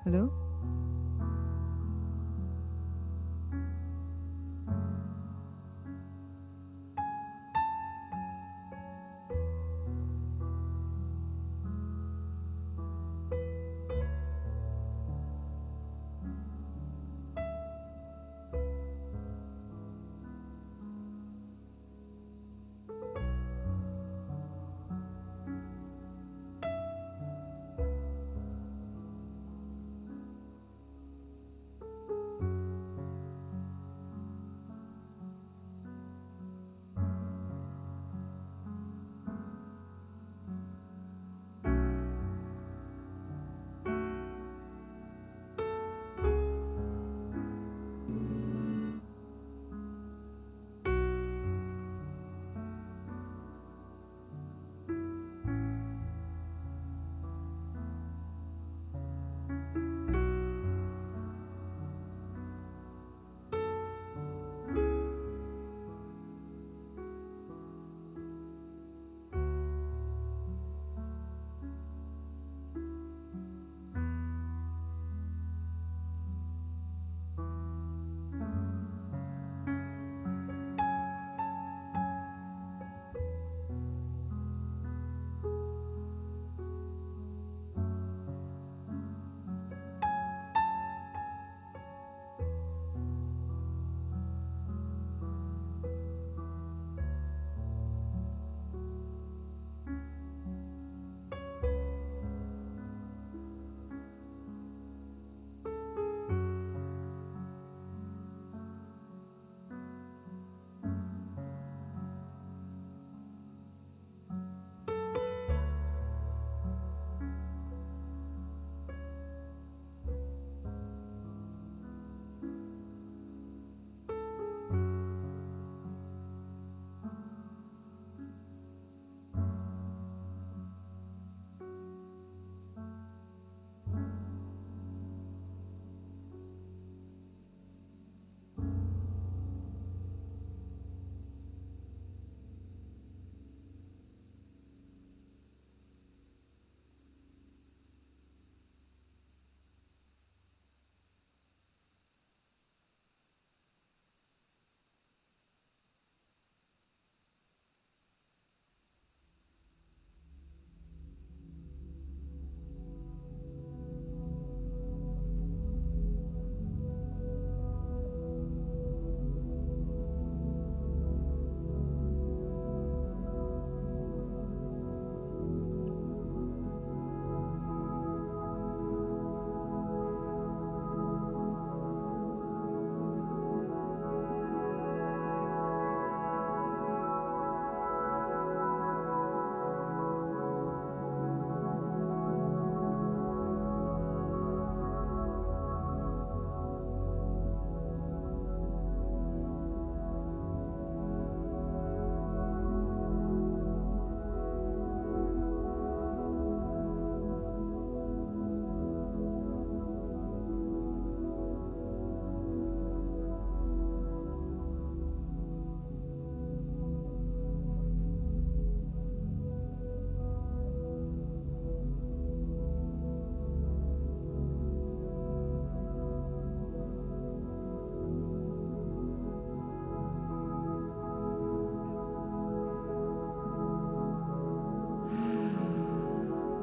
Hello?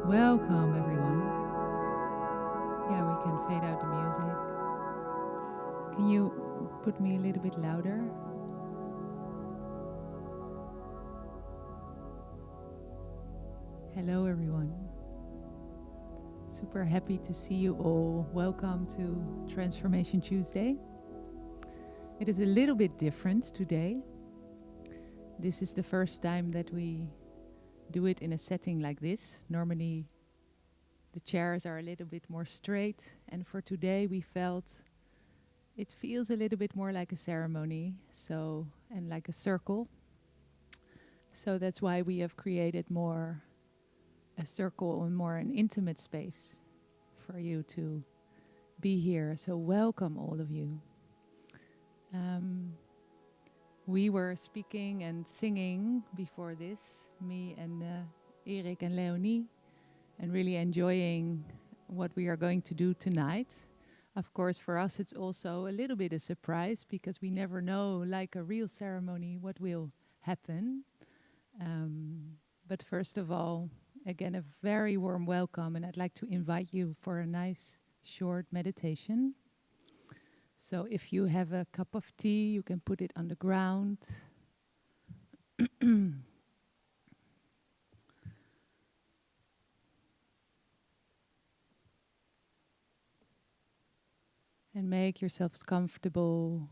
Welcome, everyone. Yeah, we can fade out the music. Can you put me a little bit louder? Hello, everyone. Super happy to see you all. Welcome to Transformation Tuesday. It is a little bit different today. This is the first time that we do it in a setting like this. Normally, the chairs are a little bit more straight, and for today we felt it feels a little bit more like a ceremony, and like a circle. So that's why we have created more a circle and more an intimate space for you to be here. So welcome all of you. We were speaking and singing before this, me and Erik and Leonie, and really enjoying what we are going to do tonight. Of course, for us, it's also a little bit a surprise because we never know, like a real ceremony, what will happen. But first of all, again, a very warm welcome, and I'd like to invite you for a nice short meditation. So if you have a cup of tea, you can put it on the ground. And make yourselves comfortable.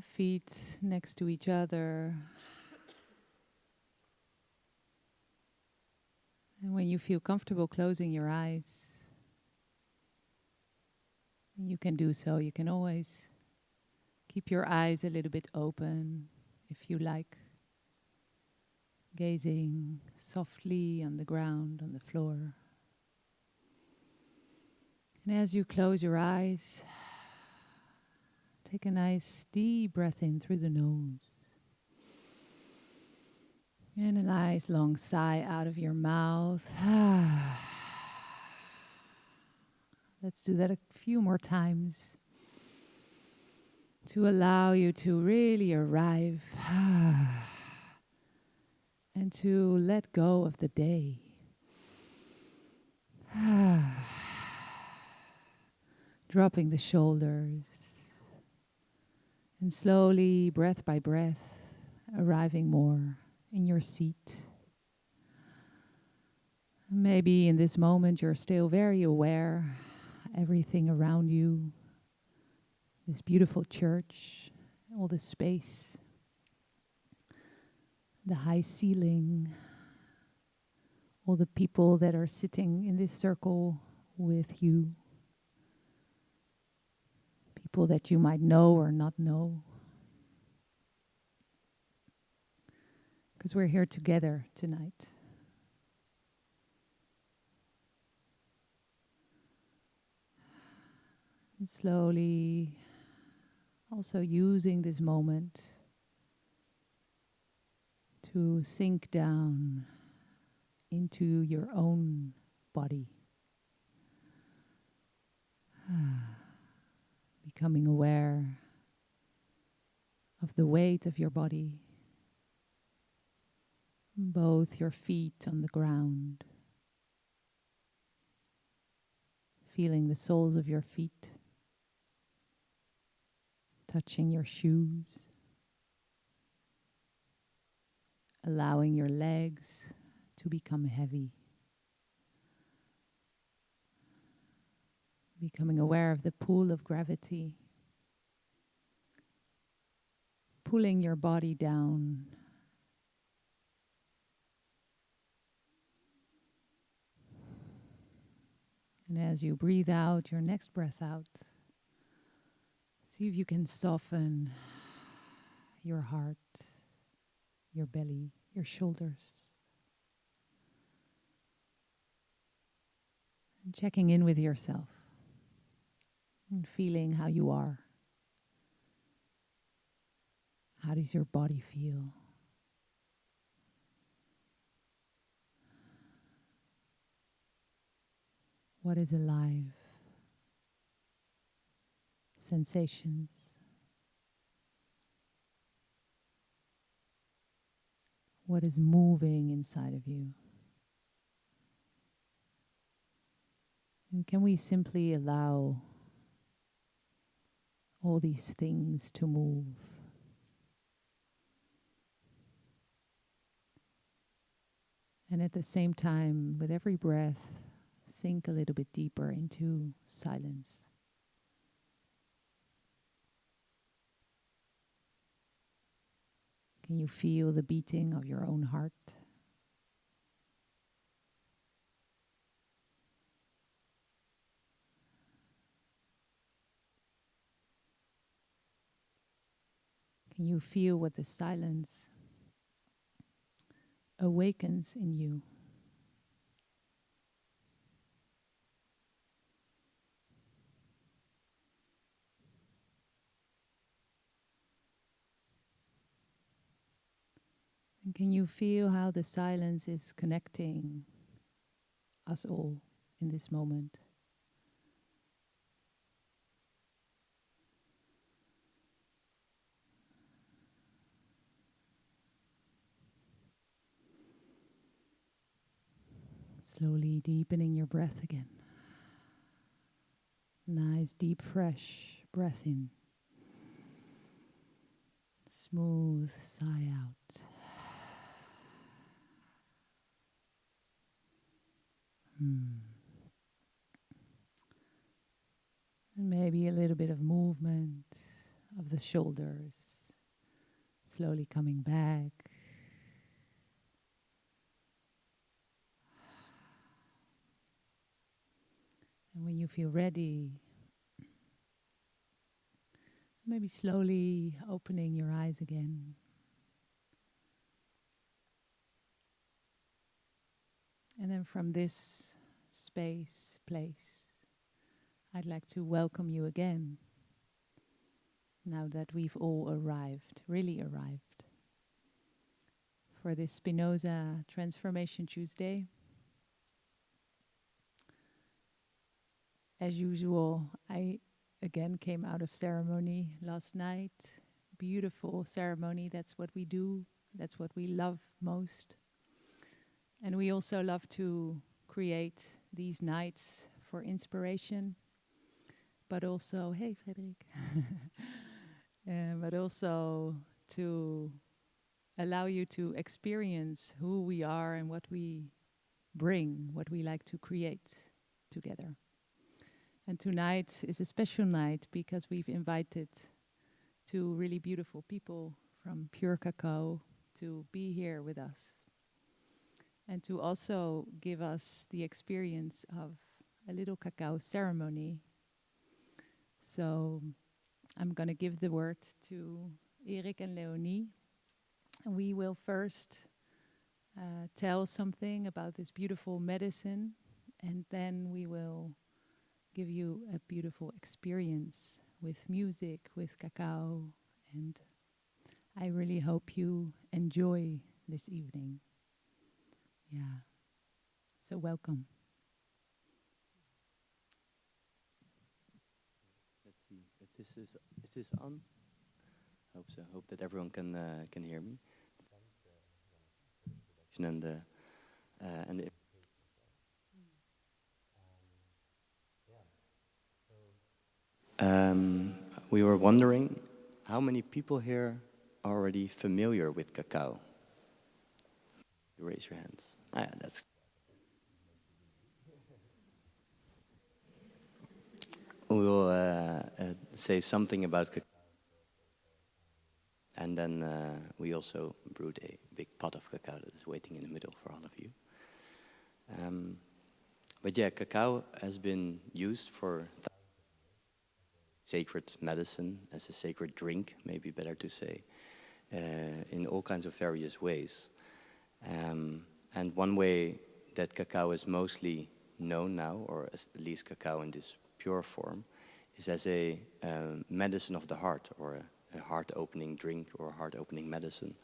Feet next to each other. And when you feel comfortable closing your eyes, you can do so. You can always keep your eyes a little bit open if you like. Gazing softly on the ground, on the floor. And as you close your eyes, take a nice deep breath in through the nose. And a nice long sigh out of your mouth. Let's do that a few more times to allow you to really arrive and to let go of the day. Dropping the shoulders and slowly, breath by breath, arriving more in your seat. Maybe in this moment you're still very aware, everything around you, this beautiful church, all the space, the high ceiling, all the people that are sitting in this circle with you. People that you might know or not know. Because we're here together tonight. And slowly also using this moment to sink down into your own body. Becoming aware of the weight of your body, both your feet on the ground, feeling the soles of your feet, touching your shoes, allowing your legs to become heavy, becoming aware of the pull of gravity, pulling your body down. And as you breathe out, your next breath out, see if you can soften your heart, your belly, your shoulders. And checking in with yourself and feeling how you are. How does your body feel? What is alive? Sensations. What is moving inside of you? And can we simply allow all these things to move? And at the same time, with every breath, sink a little bit deeper into silence. Can you feel the beating of your own heart? Can you feel what the silence awakens in you? And can you feel how the silence is connecting us all in this moment. Slowly deepening your breath again. Nice, deep, fresh breath in. Smooth sigh out. And maybe a little bit of movement of the shoulders. Slowly coming back. And when you feel ready, maybe slowly opening your eyes again. And then from this place, I'd like to welcome you again. Now that we've all arrived, really arrived, for this Spinoza Transformation Tuesday. As usual, I again came out of ceremony last night. Beautiful ceremony, that's what we do, that's what we love most. And we also love to create these nights for inspiration, but also, hey Frederic, but also to allow you to experience who we are and what we bring, what we like to create together. And tonight is a special night because we've invited two really beautiful people from Pure Kakaw to be here with us and to also give us the experience of a little cacao ceremony. So I'm going to give the word to Erik and Leonie. And we will first tell something about this beautiful medicine, and then we will give you a beautiful experience with music, with cacao, and I really hope you enjoy this evening. Yeah. So welcome. Let's see if this is this on? Hope so. Hope that everyone can hear me. And the we were wondering how many people here are already familiar with cacao. You raise your hands. Yeah, that's. We'll say something about cacao. And then we also brewed a big pot of cacao that is waiting in the middle for all of you. But yeah, cacao has been used for sacred medicine, as a sacred drink, maybe better to say, in all kinds of various ways. And one way that cacao is mostly known now, or at least cacao in this pure form, is as a medicine of the heart, or a heart-opening drink or a heart-opening medicine.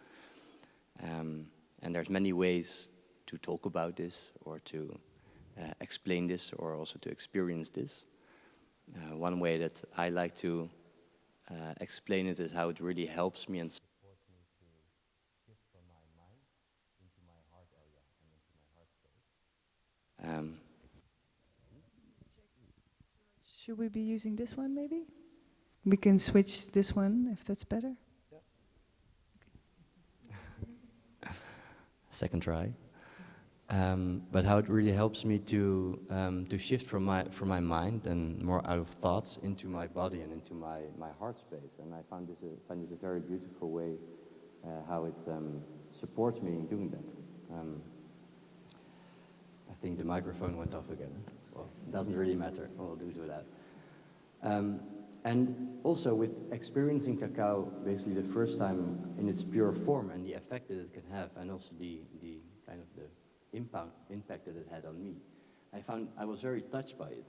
And there's many ways to talk about this, or to explain this, or also to experience this. One way that I like to explain it is how it really helps me and supports me to shift from my mind into my heart area and into my heart space. Should we be using this one maybe? We can switch this one if that's better. Yeah. Okay. Second try. But how it really helps me to shift from my mind and more out of thoughts into my body and into my heart space. And I find this a very beautiful way how it supports me in doing that. I think the microphone went off again. Well, it doesn't really matter. We'll do that. And also with experiencing cacao basically the first time in its pure form and the effect that it can have, and also the kind of the impact that it had on me, I was very touched by it.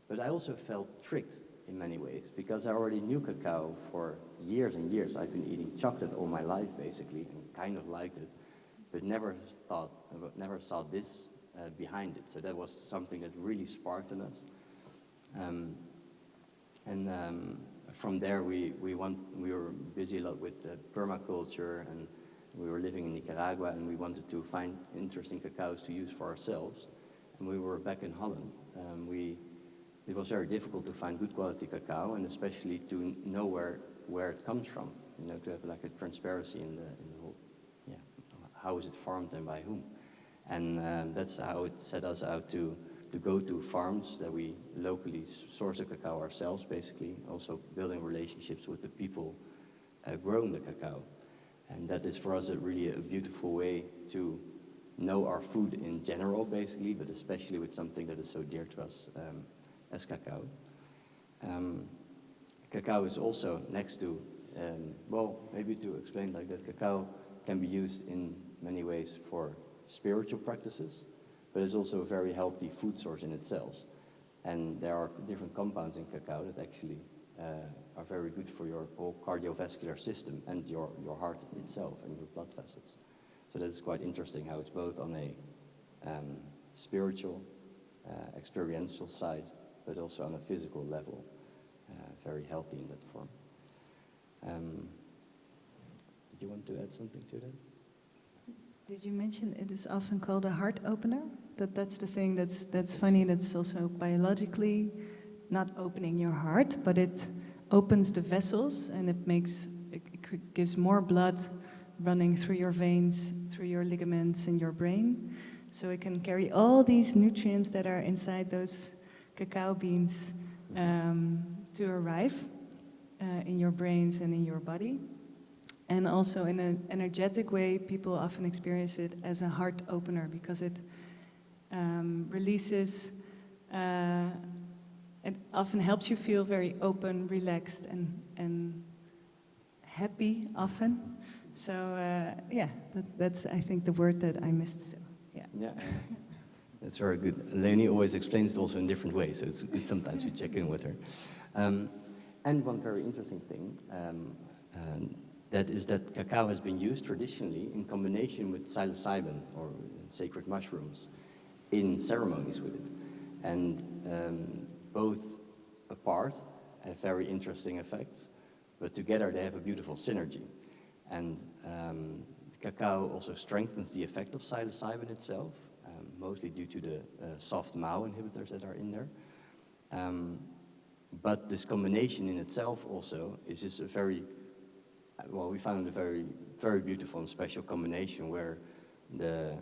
But I also felt tricked in many ways, because I already knew cacao for years and years. I've been eating chocolate all my life basically, and kind of liked it, but never saw this behind it. So that was something that really sparked in us. From there, we were busy a lot with permaculture, and we were living in Nicaragua, and we wanted to find interesting cacaos to use for ourselves. And we were back in Holland. It was very difficult to find good quality cacao, and especially to know where it comes from. You know, to have like a transparency in the whole, yeah, how is it farmed and by whom. And that's how it set us out to go to farms that we locally source the cacao ourselves, basically, also building relationships with the people growing the cacao. And that is for us really a beautiful way to know our food in general, basically, but especially with something that is so dear to us as cacao. Cacao is also next to, well, maybe to explain like that, cacao can be used in many ways for spiritual practices, but it's also a very healthy food source in itself. And there are different compounds in cacao that actually are very good for your whole cardiovascular system and your heart itself and your blood vessels. So that's quite interesting how it's both on a spiritual, experiential side, but also on a physical level, very healthy in that form. Did you want to add something to that? Did you mention it is often called a heart opener? That's the thing that's funny. That's also biologically not opening your heart, but it opens the vessels, and it gives more blood running through your veins, through your ligaments in your brain, so it can carry all these nutrients that are inside those cacao beans to arrive in your brains and in your body. And also in an energetic way, people often experience it as a heart opener because it releases, it often helps you feel very open, relaxed, and happy often. So yeah, that's I think the word that I missed. So, yeah. Yeah. That's very good. Leonie always explains it also in different ways, so it's good sometimes you check in with her. And one very interesting thing, that is that cacao has been used traditionally in combination with psilocybin or sacred mushrooms in ceremonies with it. And both apart have very interesting effects, but together they have a beautiful synergy. And cacao also strengthens the effect of psilocybin itself, mostly due to the soft MAO inhibitors that are in there. But this combination in itself also is just a very, well, we found a very, very beautiful and special combination where the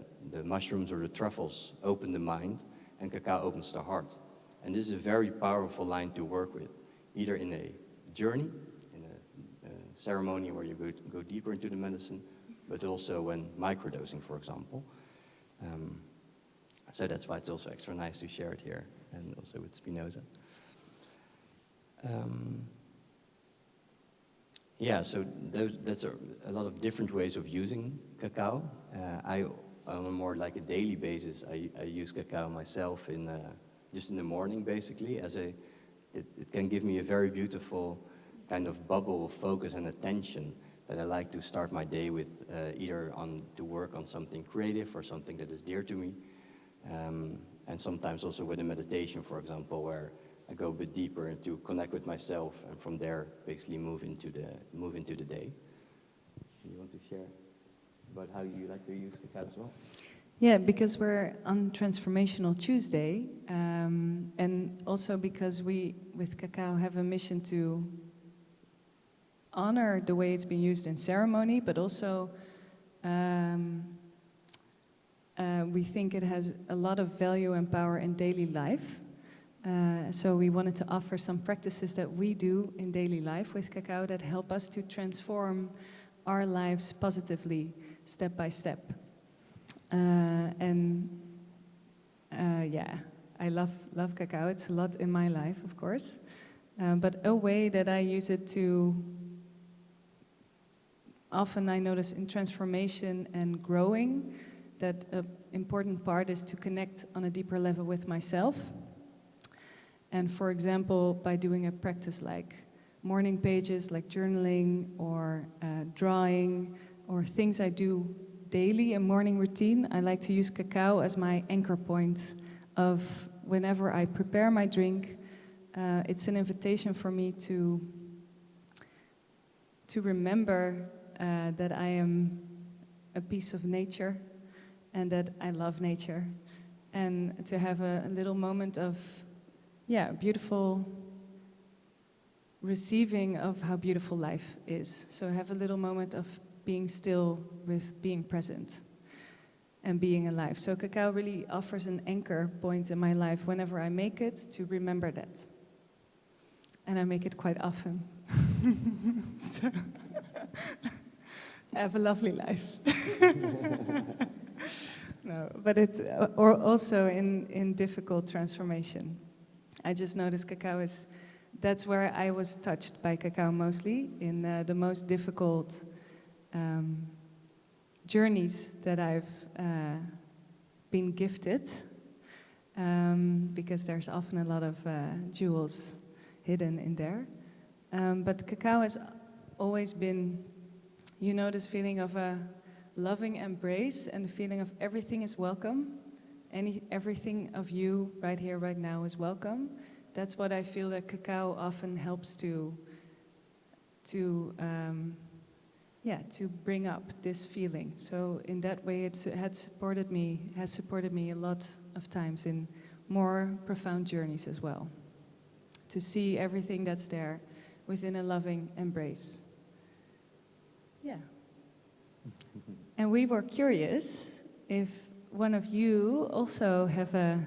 mushrooms or the truffles open the mind and cacao opens the heart. And this is a very powerful line to work with, either in a journey, in a ceremony where you go deeper into the medicine, but also when microdosing, for example. So that's why it's also extra nice to share it here, and also with Spinoza. Yeah, so that's a lot of different ways of using cacao. On a more like a daily basis, I use cacao myself just in the morning, basically. It can give me a very beautiful kind of bubble of focus and attention that I like to start my day with, either to work on something creative or something that is dear to me, and sometimes also with a meditation, for example, where I go a bit deeper and to connect with myself, and from there basically move into the day. You want to share about how you like to use cacao as well? Yeah, because we're on Transformational Tuesday, and also because we, with Cacao, have a mission to honor the way it's been used in ceremony, but also we think it has a lot of value and power in daily life. So we wanted to offer some practices that we do in daily life with Cacao that help us to transform our lives positively, step by step. Yeah, I love Cacao. It's a lot in my life, of course. But a way that I use it to, often I notice in transformation and growing, that an important part is to connect on a deeper level with myself. And for example, by doing a practice like morning pages, like journaling or drawing, or things I do daily and morning routine, I like to use cacao as my anchor point of whenever I prepare my drink. It's an invitation for me to remember that I am a piece of nature and that I love nature, and to have a little moment of, beautiful receiving of how beautiful life is. So have a little moment of being still with being present and being alive. So cacao really offers an anchor point in my life whenever I make it, to remember that. And I make it quite often. So have a lovely life. No, but it's or also in difficult transformation. I just noticed cacao that's where I was touched by cacao mostly, in the most difficult journeys that I've been gifted, because there's often a lot of jewels hidden in there. But cacao has always been, this feeling of a loving embrace and the feeling of everything is welcome. Everything of you right here, right now is welcome. That's what I feel that cacao often helps to bring up this feeling. So in that way, has supported me a lot of times in more profound journeys as well. To see everything that's there within a loving embrace. Yeah. And we were curious if one of you also have a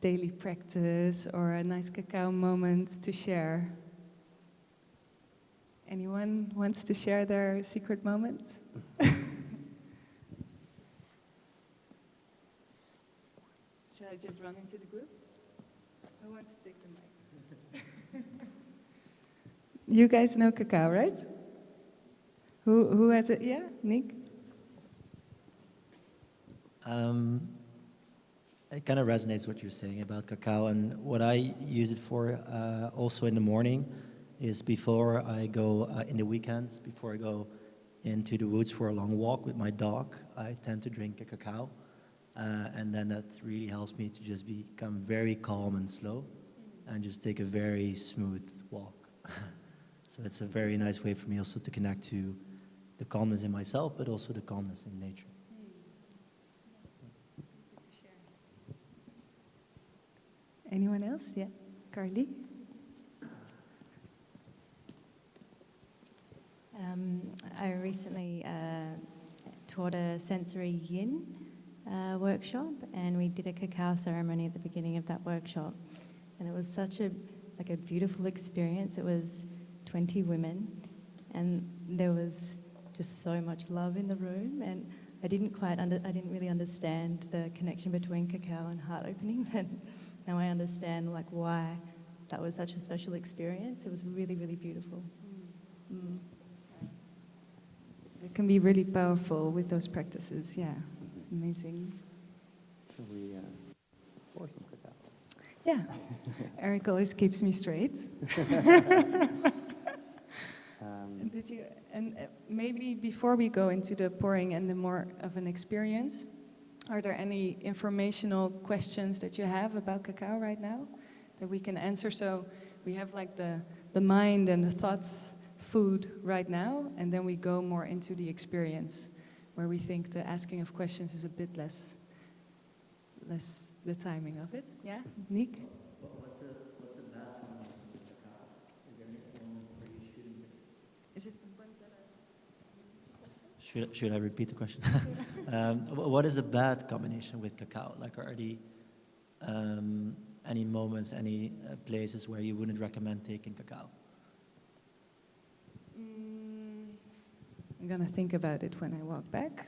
daily practice or a nice cacao moment to share. Anyone wants to share their secret moment? Shall I just run into the group? Who wants to take the mic? You guys know cacao, right? Who has it? Yeah, Nick? It kind of resonates what you're saying about cacao, and what I use it for also in the morning is before I go in the weekends, before I go into the woods for a long walk with my dog, I tend to drink a cacao, and then that really helps me to just become very calm and slow and just take a very smooth walk. So it's a very nice way for me also to connect to the calmness in myself, but also the calmness in nature. Anyone else? Yeah, Carly? I recently taught a sensory yin workshop, and we did a cacao ceremony at the beginning of that workshop, and it was such a beautiful experience. It was 20 women, and there was just so much love in the room, and I didn't really understand the connection between cacao and heart opening, but now I understand why that was such a special experience. It was really, really beautiful. Mm. It can be really powerful with those practices, yeah. Amazing. Should we pour some cacao? Yeah. Erik always keeps me straight. Maybe before we go into the pouring and the more of an experience, are there any informational questions that you have about cacao right now that we can answer? So we have the mind and the thoughts food right now, and then we go more into the experience, where we think the asking of questions is a bit less the timing of it. Yeah, Nick? What's a bad combination with cacao? Is there any moment where you shouldn't? Is it? Should I repeat the question? What is a bad combination with cacao? Are there any moments, any places where you wouldn't recommend taking cacao? I'm gonna think about it when I walk back.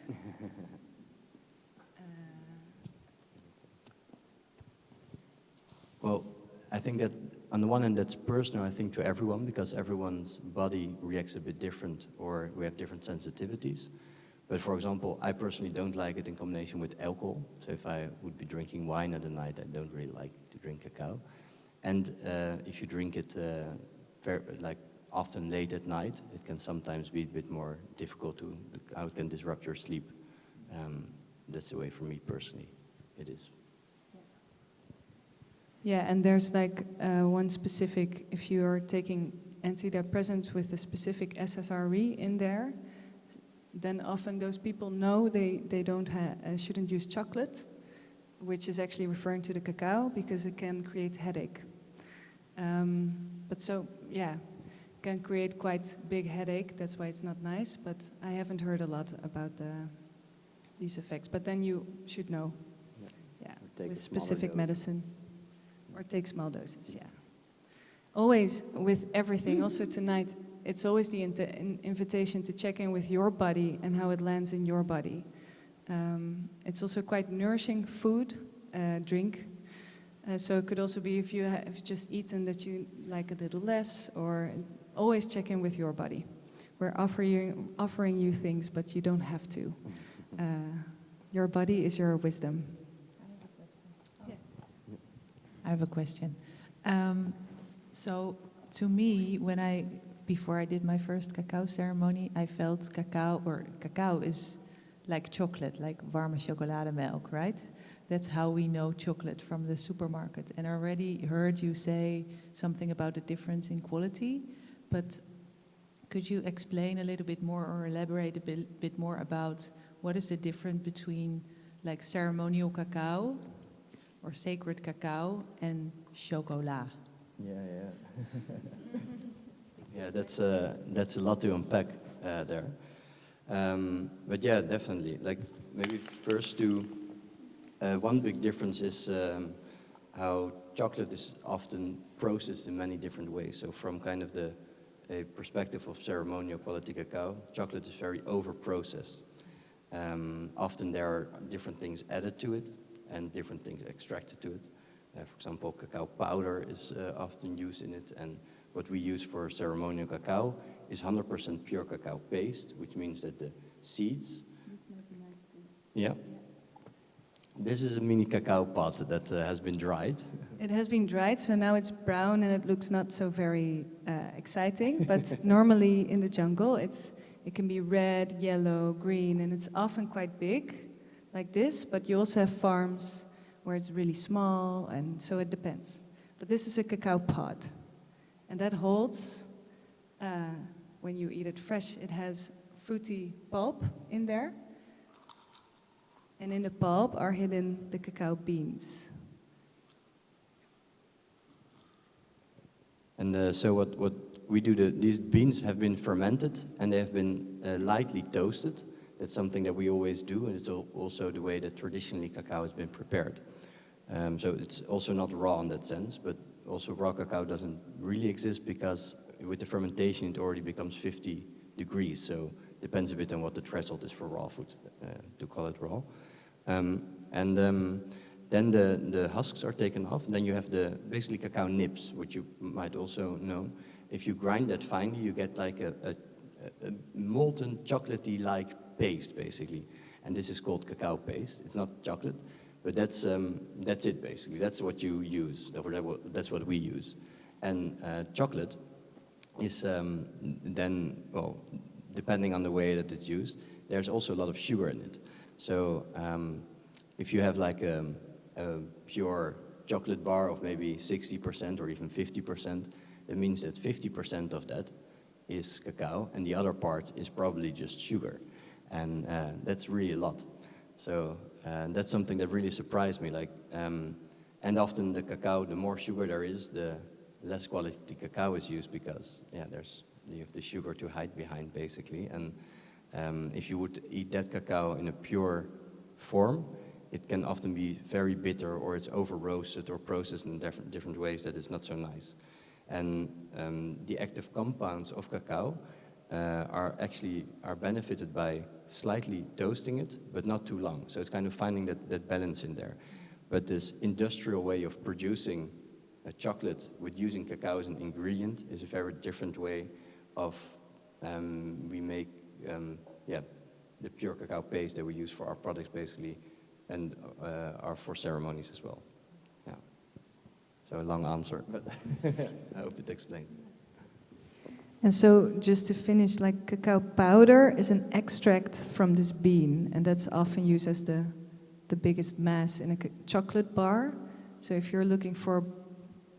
Well, I think that on the one hand that's personal, I think, to everyone, because everyone's body reacts a bit different, or we have different sensitivities. But for example, I personally don't like it in combination with alcohol. So if I would be drinking wine at the night, I don't really like to drink cacao. And if you drink it often late at night. It can sometimes be a bit more difficult to, how it can disrupt your sleep. That's the way for me personally, it is. Yeah, and there's like one specific, if you are taking antidepressants with a specific SSRE in there, then often those people know they don't shouldn't use chocolate, which is actually referring to the cacao, because it can create headache. But so, yeah, can create quite big headache, that's why it's not nice, but I haven't heard a lot about these effects. But then you should know, with specific medicine. Or take small doses, yeah. Always with everything, also tonight, it's always the invitation to check in with your body and how it lands in your body. It's also quite nourishing food, drink. So it could also be if you have just eaten that you like a little less, or always check in with your body. We're offering you things, but you don't have to. Your body is your wisdom. I have a question. So to me, before I did my first cacao ceremony, I felt cacao is like chocolate, like warme chocolademelk, right? That's how we know chocolate from the supermarket. And I already heard you say something about the difference in quality, but could you explain a little bit more or elaborate a bit more about what is the difference between like ceremonial cacao or sacred cacao and chocolat? Yeah, that's a lot to unpack there. But yeah, definitely. Like maybe first one big difference is how chocolate is often processed in many different ways. So from kind of a perspective of ceremonial quality cacao, chocolate is very over-processed. Often there are different things added to it and different things extracted to it. For example, cacao powder is often used in it, and what we use for ceremonial cacao is 100% pure cacao paste, which means that the seeds... This might be nice too. Yeah. This is a mini cacao pod that has been dried. It has been dried, so now it's brown and it looks not so very exciting, but normally in the jungle it can be red, yellow, green, and it's often quite big, like this, but you also have farms where it's really small, and so it depends. But this is a cacao pod, and that holds, when you eat it fresh, it has fruity pulp in there, and in the pulp are hidden the cacao beans. And so what we do, these beans have been fermented and they have been lightly toasted. That's something that we always do, and it's also the way that traditionally cacao has been prepared. So it's also not raw in that sense, but also raw cacao doesn't really exist because with the fermentation it already becomes 50 degrees. So it depends a bit on what the threshold is for raw food, to call it raw. Then the husks are taken off, and then you have the basically cacao nibs, which you might also know. If you grind that finely, you get like a molten chocolatey-like paste, basically. And this is called cacao paste. It's not chocolate, but that's it, basically. That's what you use. That's what we use. And chocolate is then, well, depending on the way that it's used, there's also a lot of sugar in it. So if you have like a pure chocolate bar of maybe 60% or even 50%, that means that 50% of that is cacao, and the other part is probably just sugar. And that's really a lot. So that's something that really surprised me. Like, and often the cacao, the more sugar there is, the less quality cacao is used because you have the sugar to hide behind, basically. And if you would eat that cacao in a pure form, it can often be very bitter, or it's over roasted or processed in different ways that is not so nice. And the active compounds of cacao are benefited by slightly toasting it, but not too long. So it's kind of finding that balance in there. But this industrial way of producing a chocolate with using cacao as an ingredient is a very different way of we make the pure cacao paste that we use for our products, basically, and are for ceremonies as well. Yeah. So a long answer, but I hope it explains. And so, just to finish, like cacao powder is an extract from this bean, and that's often used as the biggest mass in a chocolate bar. So if you're looking for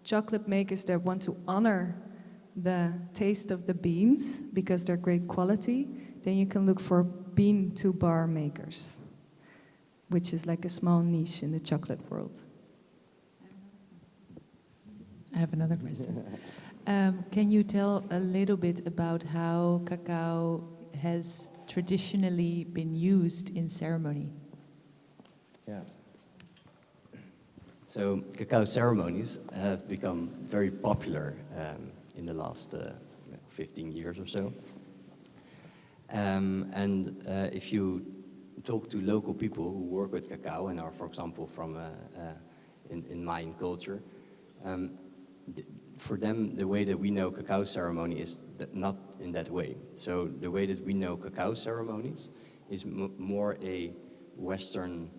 chocolate makers that want to honor the taste of the beans because they're great quality, then you can look for bean to bar makers, which is like a small niche in the chocolate world. I have another question. Can you tell a little bit about how cacao has traditionally been used in ceremony? Yeah. So cacao ceremonies have become very popular in the last 15 years or so. If you talk to local people who work with cacao and are, for example, from in Mayan culture, for them, the way that we know cacao ceremony is not in that way. So the way that we know cacao ceremonies is more a Western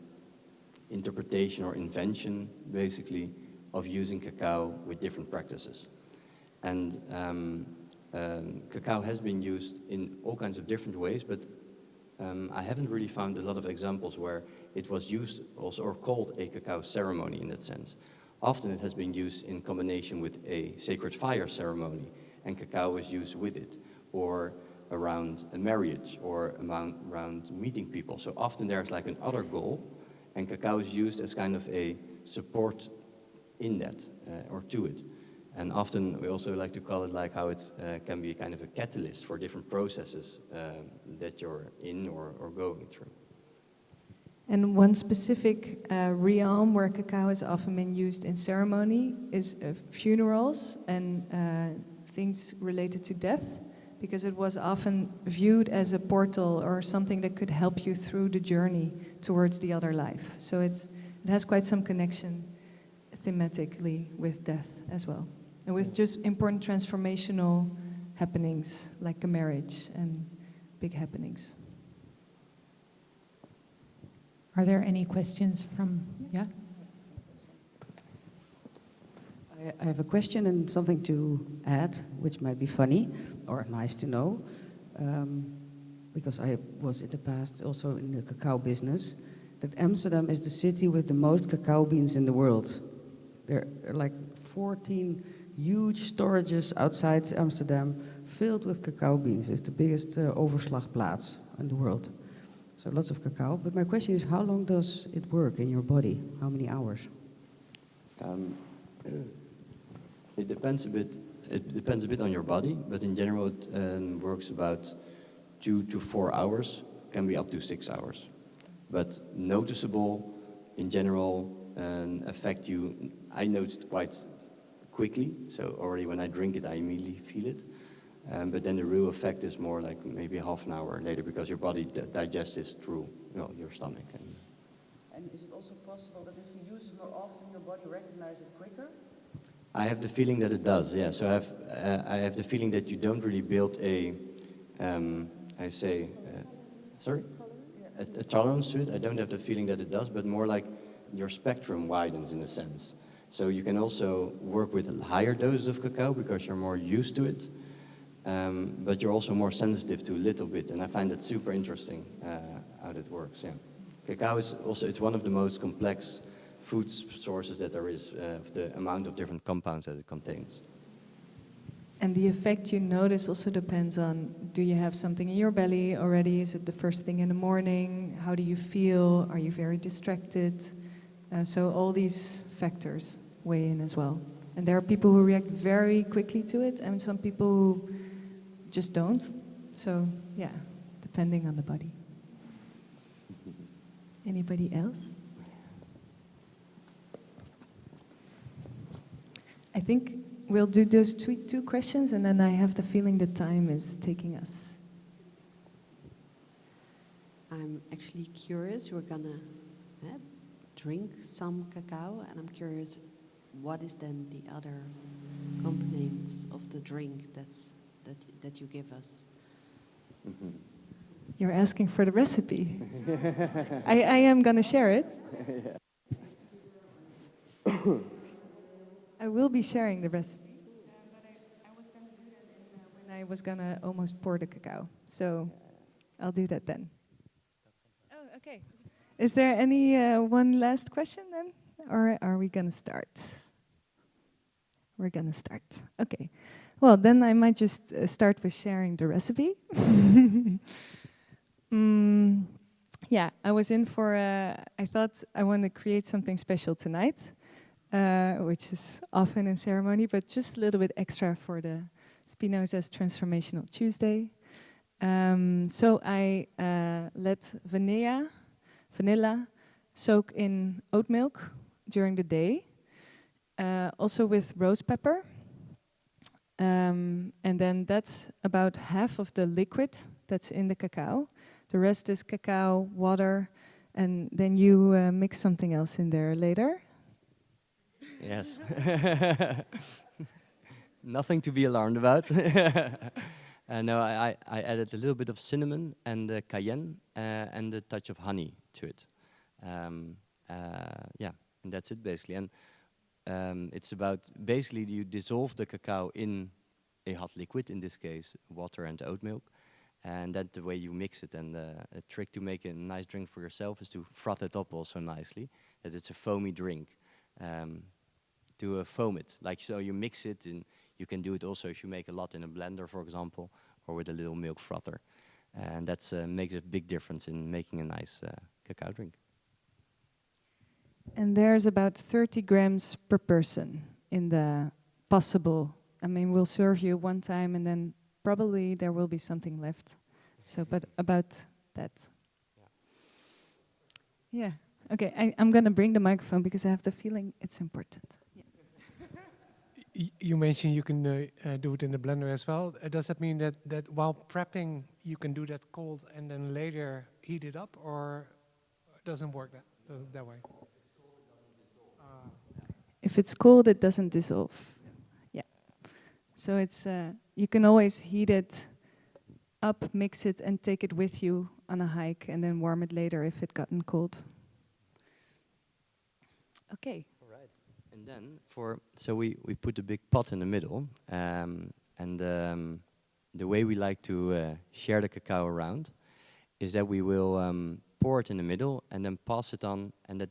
interpretation or invention, basically, of using cacao with different practices. And cacao has been used in all kinds of different ways, but I haven't really found a lot of examples where it was used also or called a cacao ceremony in that sense. Often it has been used in combination with a sacred fire ceremony, and cacao is used with it, or around a marriage, or around meeting people. So often there's like an other goal, and cacao is used as kind of a support in that, or to it. And often we also like to call it like how it can be kind of a catalyst for different processes that you're in or going through. And one specific realm where cacao has often been used in ceremony is funerals and things related to death, because it was often viewed as a portal or something that could help you through the journey towards the other life. So it has quite some connection thematically with death as well, and with just important transformational happenings like a marriage and big happenings. Are there any questions from, yeah? I have a question and something to add, which might be funny or nice to know, because I was in the past also in the cacao business, that Amsterdam is the city with the most cacao beans in the world. There are like 14 huge storages outside Amsterdam filled with cacao beans. It's the biggest overslagplaats in the world. So lots of cacao. But my question is, how long does it work in your body? How many hours? It depends a bit. It depends a bit on your body, but in general, it works about 2 to 4 hours. Can be up to 6 hours. But noticeable, in general, affect you. I noticed quite quickly. So already when I drink it, I immediately feel it. But then the real effect is more like maybe half an hour later, because your body digests it through your stomach. And is it also possible that if you use it more often, your body recognizes it quicker? I have the feeling that it does, yeah. So I have the feeling that you don't really build a tolerance to it. I don't have the feeling that it does, but more like your spectrum widens in a sense. So you can also work with higher doses of cacao because you're more used to it. But you're also more sensitive to a little bit, and I find that super interesting how that works. Yeah, cacao is also, it's one of the most complex food sources that there is, the amount of different compounds that it contains. And the effect you notice also depends on, do you have something in your belly already? Is it the first thing in the morning? How do you feel? Are you very distracted? So all these factors weigh in as well. And there are people who react very quickly to it, and some people who just don't. So, yeah, depending on the body. Anybody else? I think we'll do those two questions, and then I have the feeling the time is taking us. I'm actually curious. We're gonna drink some cacao, and I'm curious, what is then the other components of the drink that you give us? Mm-hmm. You're asking for the recipe. I am gonna share it. I will be sharing the recipe. But I was going to do that when I was gonna almost pour the cacao. So I'll do that then. Oh, okay. Is there any one last question then? Or are we gonna start? We're gonna start. Okay. Well, then I might just start with sharing the recipe. Yeah, I was in for, I thought I want to create something special tonight, which is often in ceremony, but just a little bit extra for the Spinoza's Transformational Tuesday. So I let vanilla soak in oat milk during the day, also with rose pepper. And then that's about half of the liquid that's in the cacao. The rest is cacao, water, and then you mix something else in there later. Yes. Nothing to be alarmed about. No, I added a little bit of cinnamon and cayenne and a touch of honey to it. Yeah, and that's it basically. And it's about, basically you dissolve the cacao in a hot liquid, in this case water and oat milk. And that's the way you mix it. And a trick to make a nice drink for yourself is to froth it up also nicely, that it's a foamy drink. To foam it, like so you mix it, and you can do it also if you make a lot in a blender, for example, or with a little milk frother. And that makes a big difference in making a nice cacao drink. And there's about 30 grams per person in the possible. I mean, we'll serve you one time and then probably there will be something left. So, but about that. Yeah. Okay, I'm going to bring the microphone because I have the feeling it's important. You mentioned you can do it in the blender as well. Does that mean that while prepping you can do that cold and then later heat it up, or it doesn't work that way? If it's cold, it doesn't dissolve. Yeah. So it's you can always heat it up, mix it, and take it with you on a hike, and then warm it later if it gotten cold. Okay. All right. And then so we put a big pot in the middle, and the way we like to share the cacao around is that we will pour it in the middle and then pass it on, and that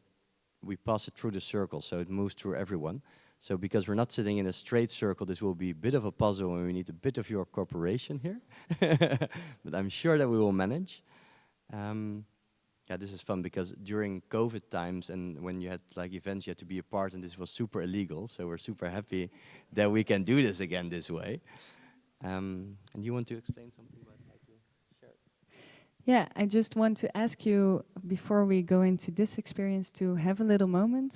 we pass it through the circle so it moves through everyone. So because we're not sitting in a straight circle, this will be a bit of a puzzle and we need a bit of your cooperation here. But I'm sure that we will manage. Yeah, this is fun because during COVID times and when you had like events, you had to be apart, and this was super illegal. So we're super happy that we can do this again this way. And you want to explain something about how to share it? Yeah, I just want to ask you, before we go into this experience, to have a little moment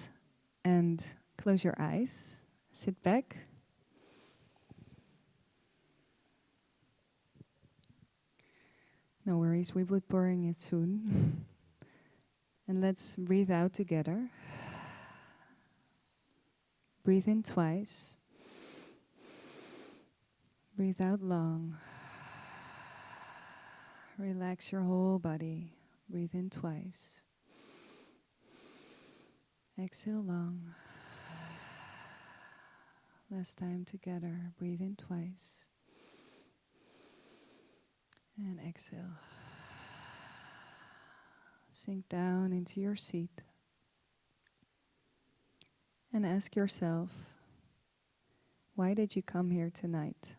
and close your eyes, sit back. No worries, we will be pouring it soon. And let's breathe out together. Breathe in twice. Breathe out long. Relax your whole body. Breathe in twice. Exhale long. Last time together. Breathe in twice. And exhale. Sink down into your seat. And ask yourself, why did you come here tonight?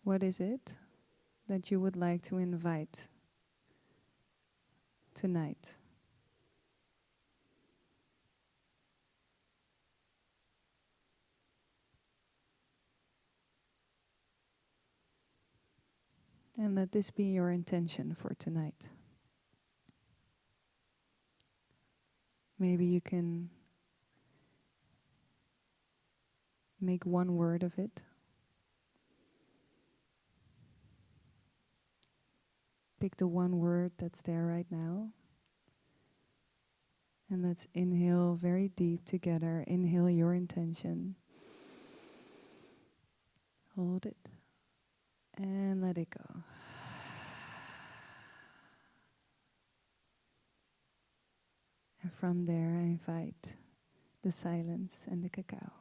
What is it that you would like to invite tonight? And let this be your intention for tonight. Maybe you can make one word of it. Pick the one word that's there right now. And let's inhale very deep together. Inhale your intention. Hold it. And let it go. And from there, I invite the silence and the cacao.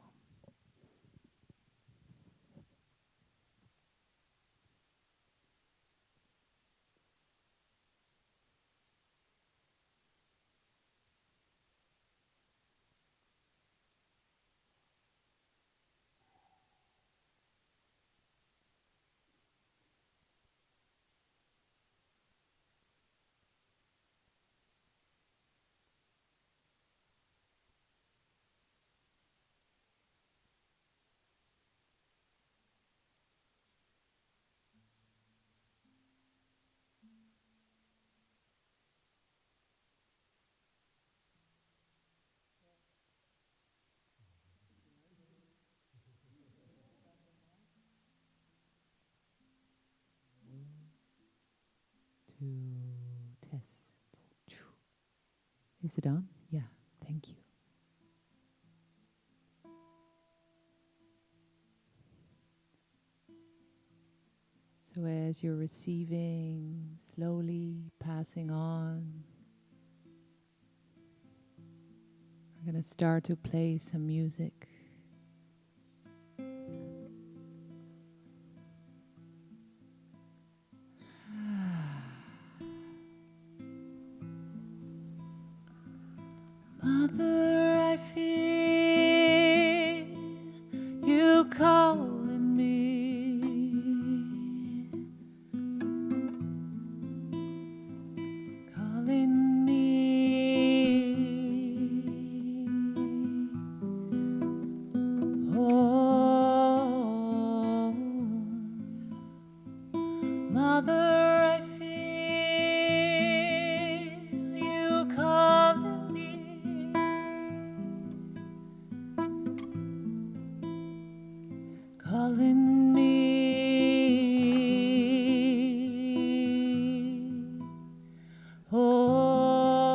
test. Is it on? Yeah, thank you. So as you're receiving, slowly passing on, we're going to start to play some music. Mother, I feel you calling me. Calling me. Oh, Mother, I feel you calling me. Calling me. Oh,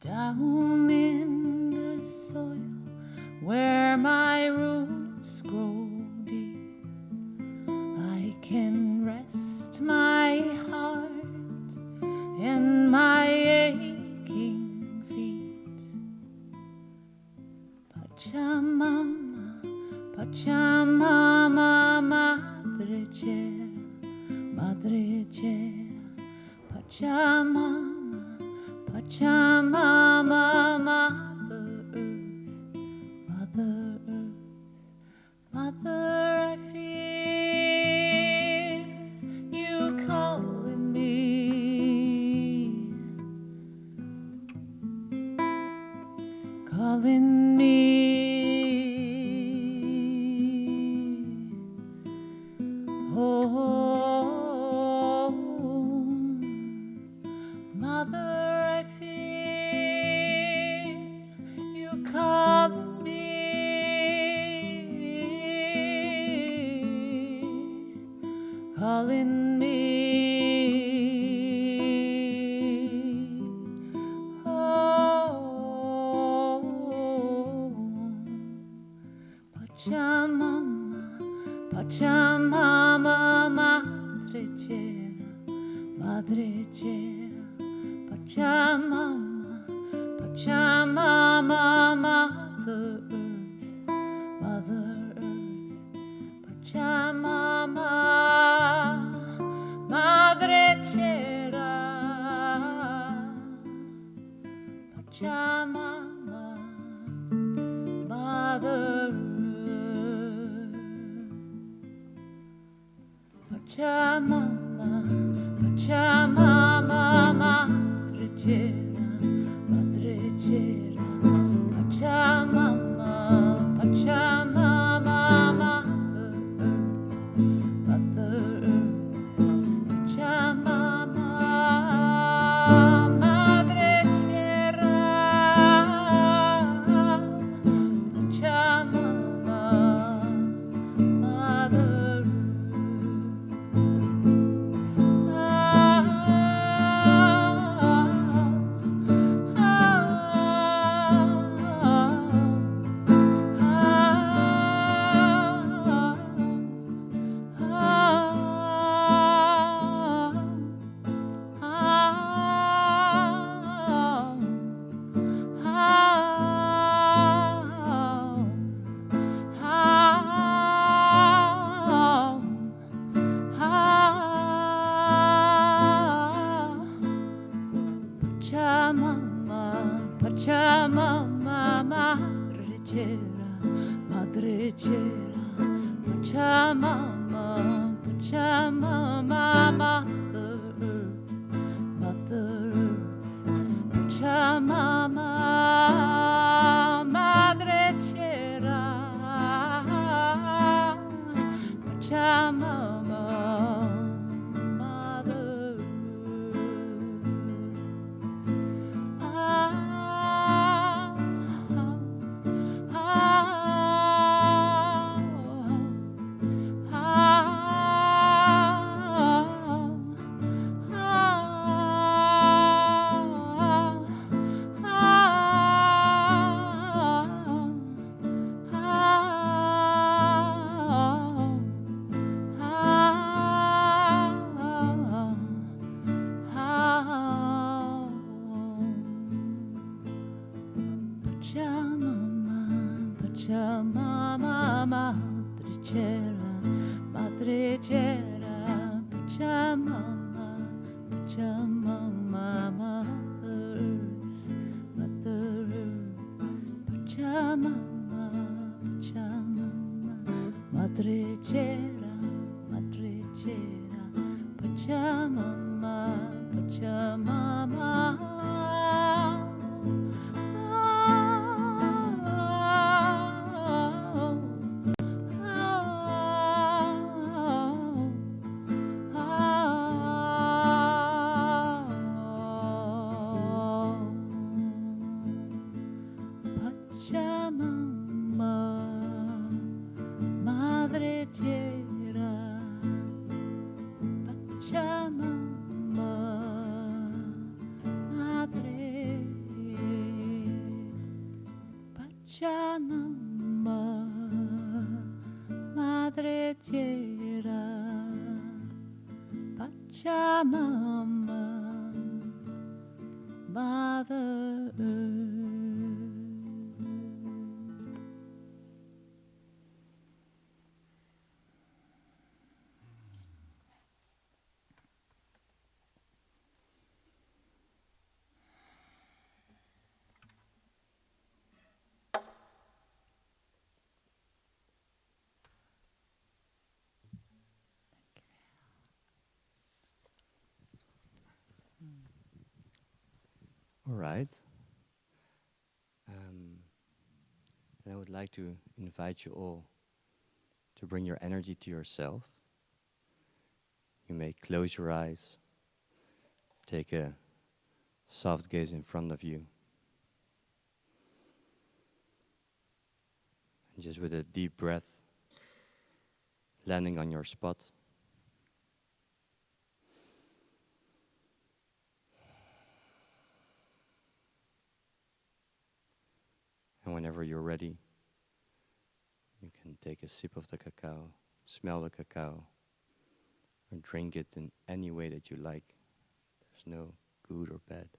down in the soil where my roots grow deep, I can rest my heart and my aching feet. Pachamama, Pachamama, Madre Tierra, Madre Tierra, Pachamama, Pachamama, Mother Earth, Mother Earth, Mother, I feel you calling me. Calling me. Oh, Mother, I feel you calling me. Calling me. Pachamama, Pachamama, Madre Tierra, Madre Tierra, Pachamama, Pachamama, Mother Earth, Mother Earth, Pachamama, Madre Tierra, Pachamama, Mother Earth. Pachamama, Pachamama, Madre Tierra, Madre Tierra, Pachamama, Pachamama, Mother Earth, Mother Earth, Pachamama, Madre Tierra, Pachamama, Mother Earth. Pachamama, Pachamama, Madre Tierra, Madre Tierra, Pachamama, Pachamama, Mother Earth, Mother Earth, Pachamama, Madre Tierra, Pachamama, Mother Earth. Madre Jera, Pachamama, Pachamama, Mother Earth, Mother Earth, Pachamama, Pachamama, Madre Jera, Madre Jera, Pachamama, Pachamama. Pachamama, Madre Tierra, Pachamama, Mother Earth. All right. And I would like to invite you all to bring your energy to yourself. You may close your eyes, take a soft gaze in front of you, and just with a deep breath, landing on your spot. And whenever you're ready, you can take a sip of the cacao, smell the cacao, or drink it in any way that you like. There's no good or bad.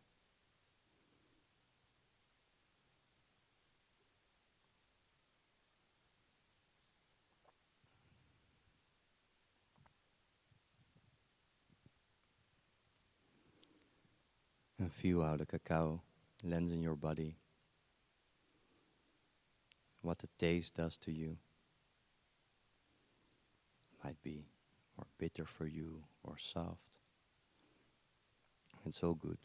And feel how the cacao lands in your body. What the taste does to you. Might be more bitter for you or soft. It's all good.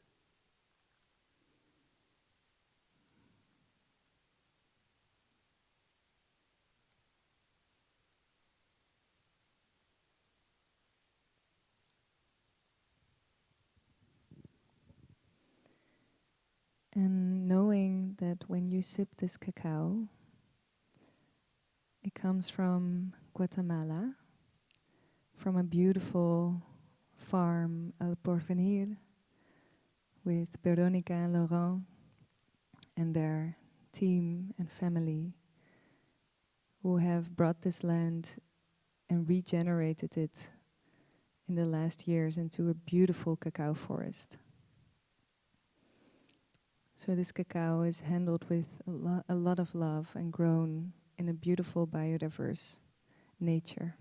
And knowing that when you sip this cacao, it comes from Guatemala, from a beautiful farm, El Porvenir, with Veronica and Laurent and their team and family who have brought this land and regenerated it in the last years into a beautiful cacao forest. So this cacao is handled with a lot of love and grown in a beautiful biodiverse nature.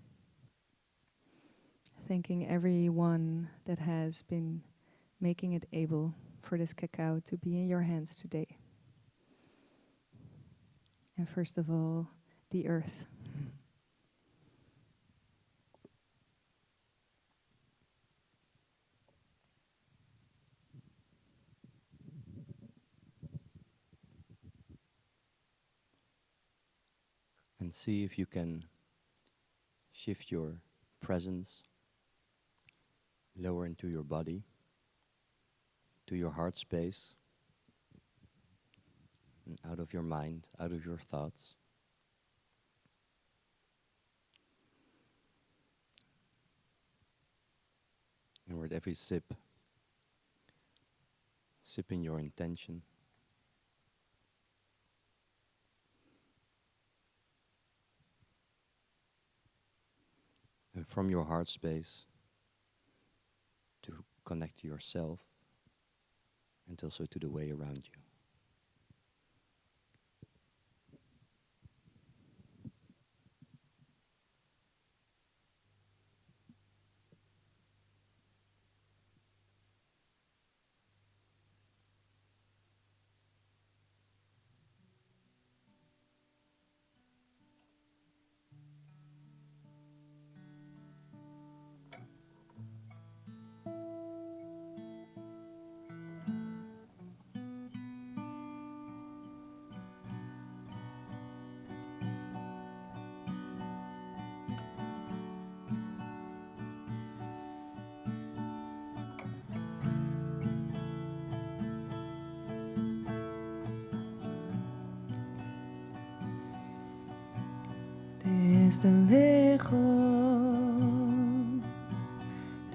Thanking everyone that has been making it able for this cacao to be in your hands today. And first of all, the earth. And see if you can shift your presence lower into your body, to your heart space, and out of your mind, out of your thoughts. And with every sip, sip in your intention. And from your heart space, to connect to yourself and also to the way around you.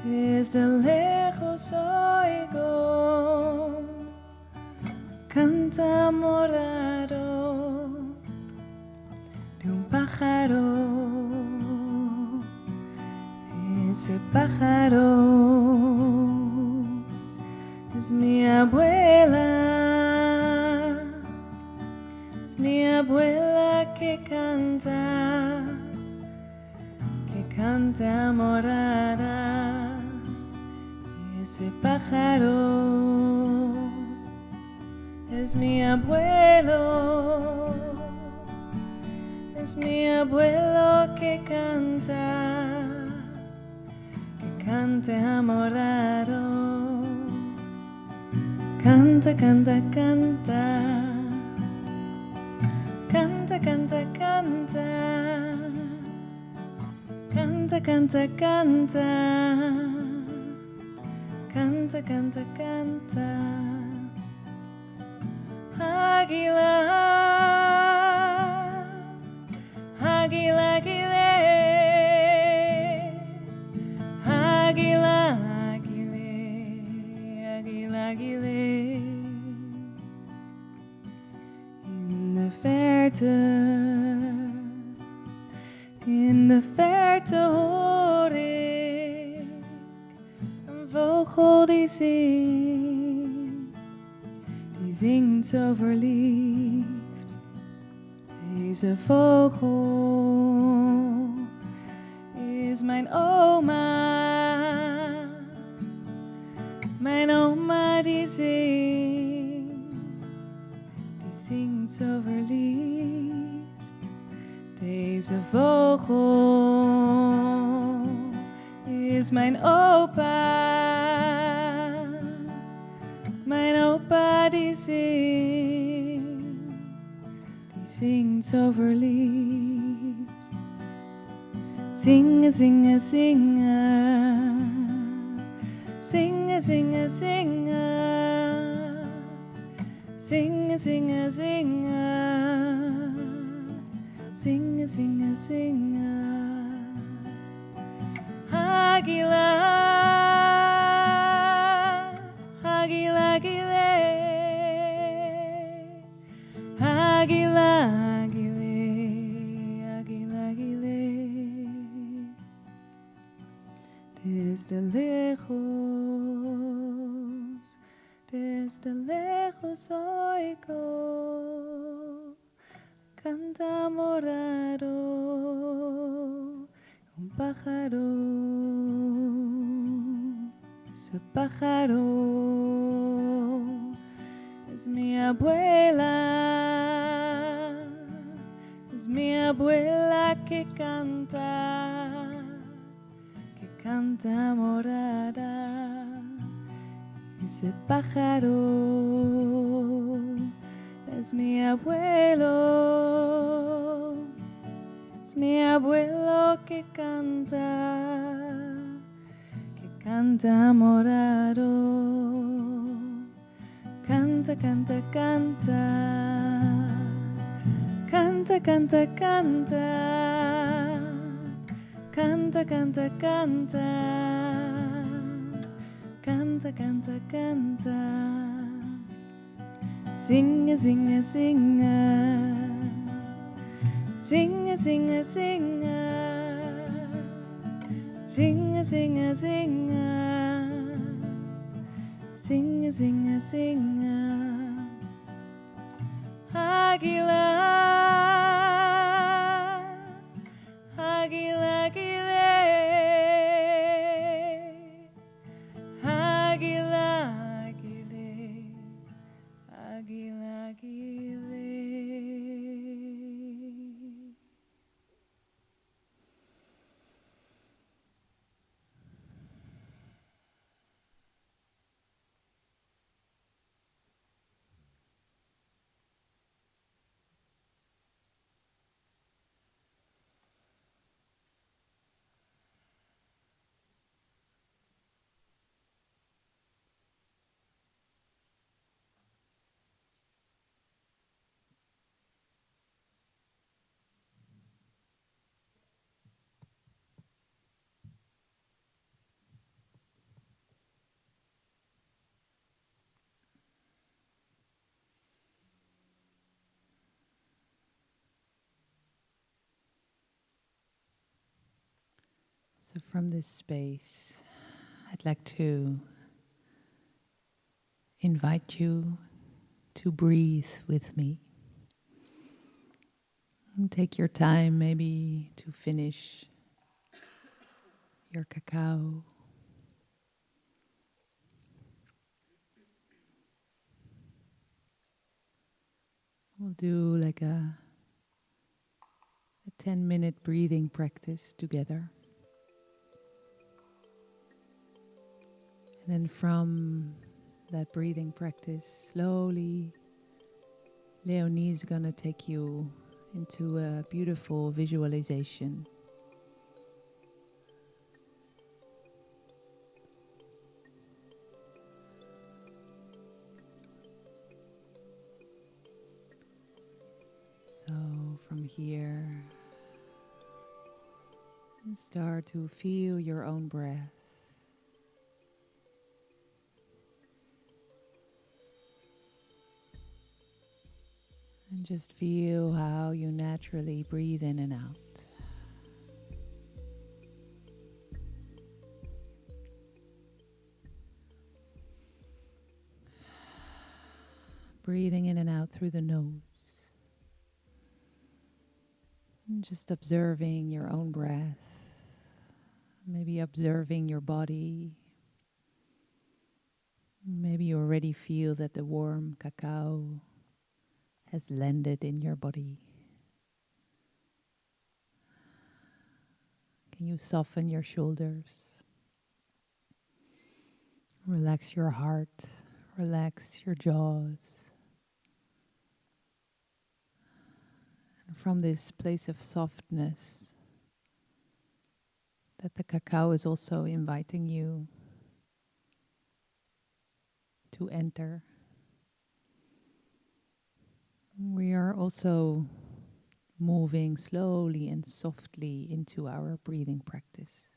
desde lejos oigo, canta morado de un pájaro. Ese pájaro es mi abuela que canta morada. Ese pájaro es mi abuelo que canta morado. Canta, canta, canta. Canta, canta, canta. Canta, canta, canta. Canta, canta, canta. Águila, águila, águila. Águila, águila, águila, águila. In de verte hoor ik een vogel die zingt zo verliefd. Deze vogel is mijn oma die zingt zo verliefd. Deze vogel is mijn opa die zingt zo verliefd. Zingen, zingen, zingen. Zingen, zingen, zingen. Zingen, zingen, zingen. Zingen, zingen, zingen. Águila, águila, águila. Águila, águila, águila, águila. Desde lejos oigo, canta morado, un pájaro. Ese pájaro es mi abuela que canta morada. Ese pájaro es mi abuelo que canta morado. Canta, canta, canta. Canta, canta, canta. Canta, canta, canta. Canta, canta, canta. Zinge, zinge, zinge. Zinge, zinge, zinge. Zinge, zinge, zinge. Zinge, zinge, zinge. Águila, águila, águila. Águila, águila, águila, águila. So from this space, I'd like to invite you to breathe with me. And take your time maybe to finish your cacao. We'll do like a 10-minute breathing practice together. And then from that breathing practice, slowly, Leonie is going to take you into a beautiful visualization. So from here, start to feel your own breath. And just feel how you naturally breathe in and out. Breathing in and out through the nose. And just observing your own breath. Maybe observing your body. Maybe you already feel that the warm cacao has landed in your body. Can you soften your shoulders? Relax your heart. Relax your jaws. And from this place of softness that the cacao is also inviting you to enter, we are also moving slowly and softly into our breathing practice.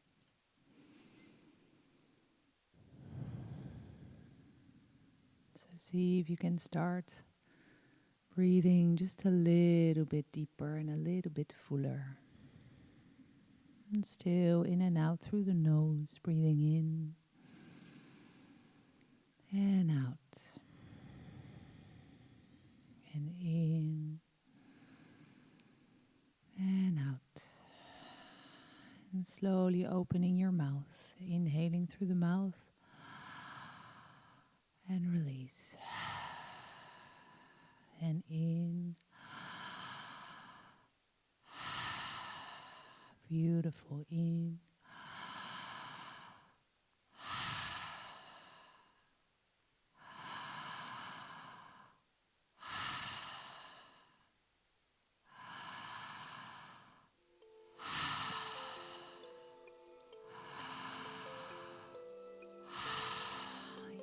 So see if you can start breathing just a little bit deeper and a little bit fuller. And still in and out through the nose, breathing in and out. And in and out. And slowly opening your mouth, inhaling through the mouth and release. And in. Beautiful. In.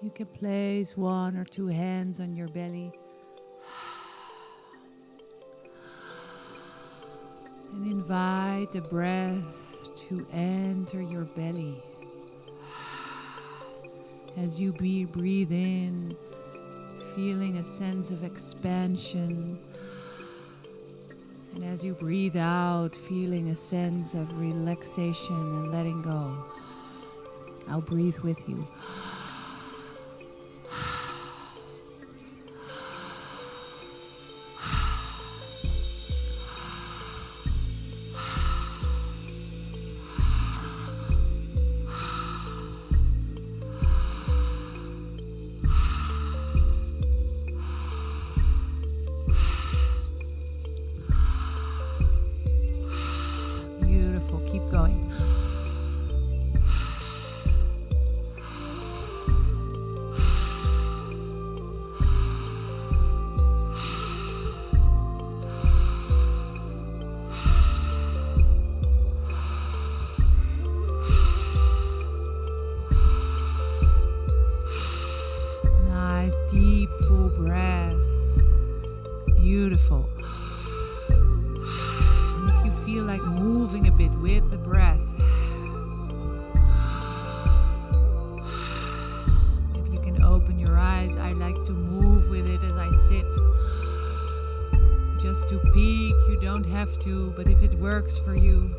You can place 1 or 2 hands on your belly and invite the breath to enter your belly. As you breathe in, feeling a sense of expansion, and as you breathe out, feeling a sense of relaxation and letting go. I'll breathe with you. Keep going. Nice, deep, full breaths. Beautiful. Feel like moving a bit with the breath. If you can open your eyes, I like to move with it as I sit. Just to peek, you don't have to, but if it works for you.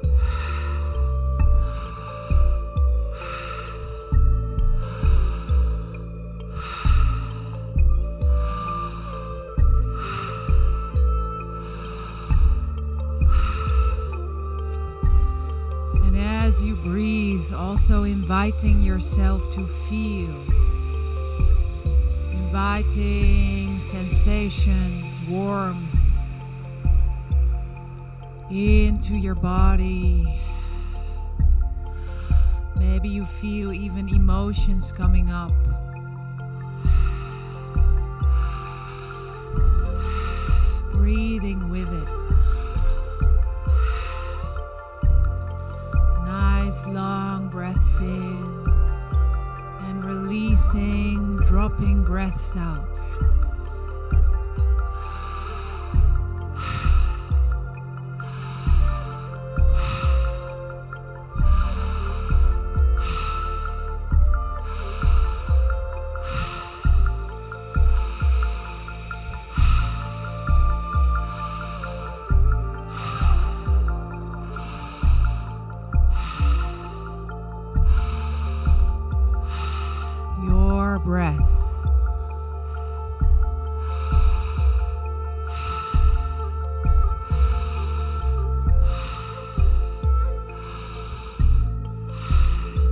Also inviting yourself to feel. Inviting sensations, warmth into your body. Maybe you feel even emotions coming up. Breathing with it. Nice long breaths in and releasing, dropping breaths out. Breath.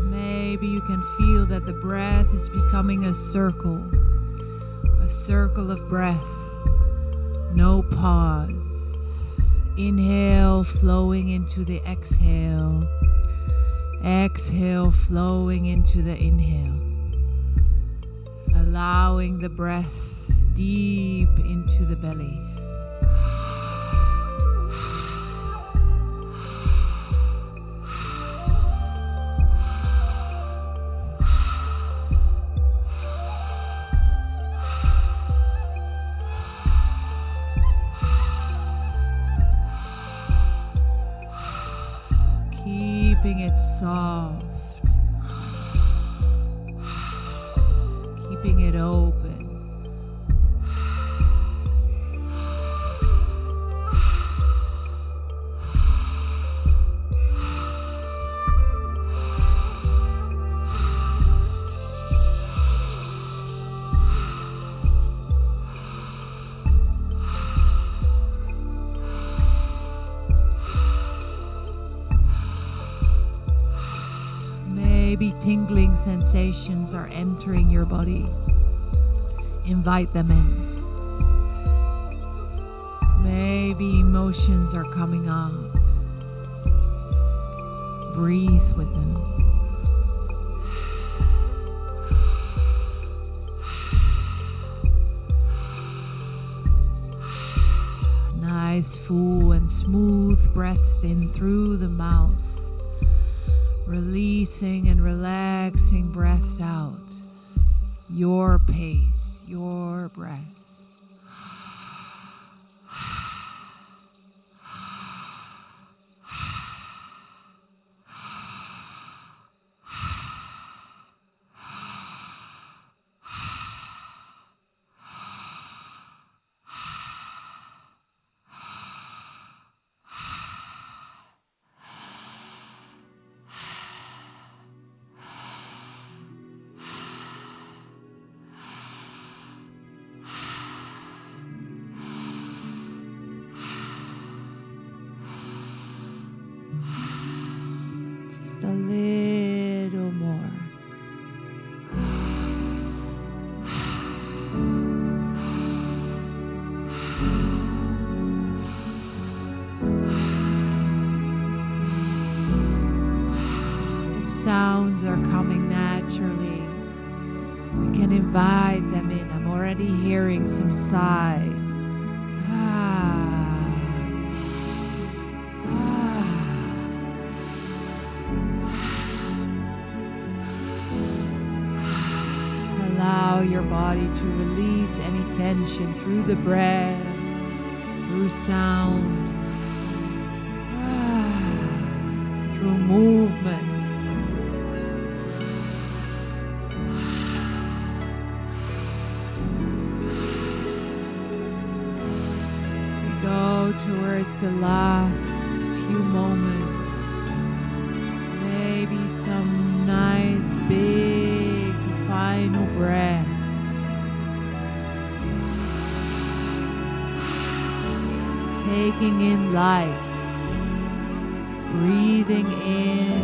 Maybe you can feel that the breath is becoming a circle of breath. No pause. Inhale flowing into the exhale. Exhale flowing into the inhale. Allowing the breath deep into the belly. Keeping it soft. Keeping it open. Maybe tingling sensations are entering your body. Invite them in. Maybe emotions are coming up. Breathe with them. Nice, full and smooth breaths in through the mouth. Releasing and relaxing breaths out. Your pace, your breath. Just a little more. If sounds are coming naturally, you can invite them in. I'm already hearing some sighs. Allow your body to release any tension through the breath, through sound, through movement. We go towards the last few moments. Maybe some nice big final breaths. Taking in life. Breathing in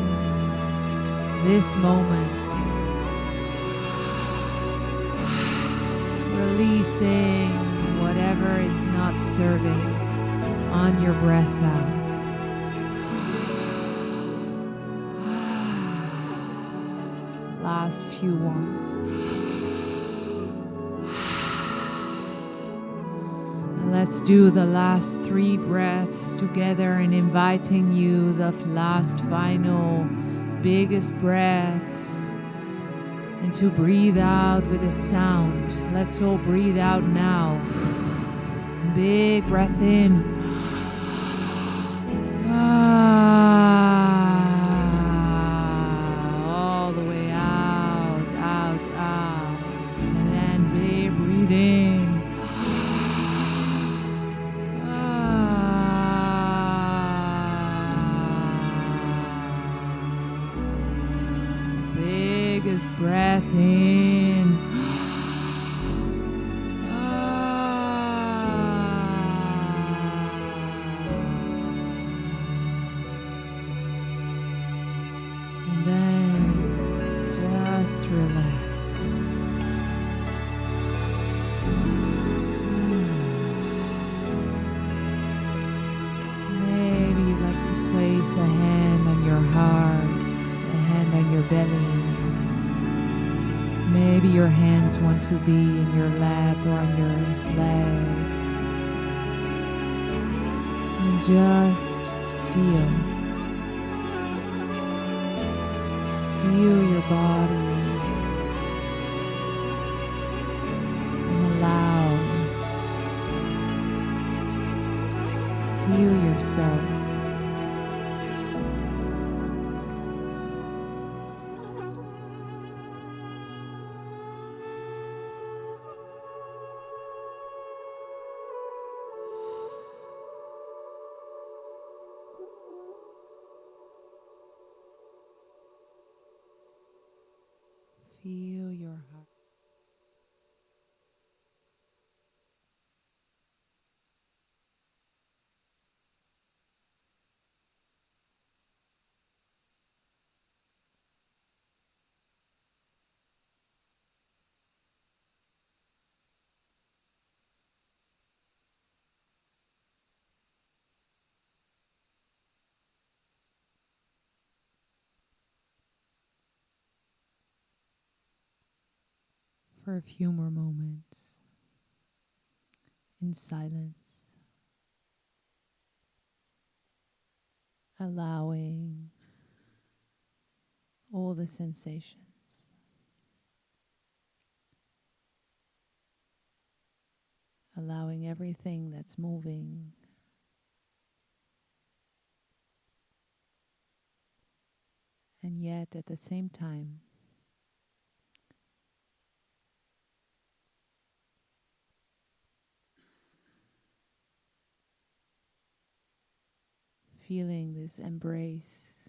this moment. Releasing whatever is not serving on your breath out. Last few ones. And let's do the last 3 breaths together and inviting you the last final biggest breaths and to breathe out with a sound. Let's all breathe out now. Big breath in. All the way out, out, out. And then big breathe in. Biggest breath in. And then just relax. Maybe you'd like to place a hand on your heart, a hand on your belly. Maybe your hands want to be in your lap or on your legs. And just feel. Feel your body. And allow. Feel yourself. Feel your heart. For a few more moments in silence, allowing all the sensations, allowing everything that's moving, and yet at the same time feeling this embrace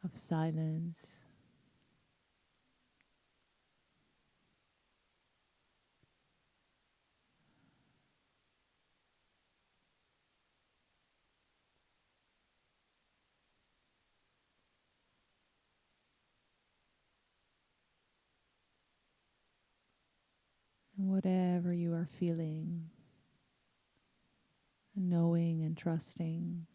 of silence, and whatever you are feeling, knowing and trusting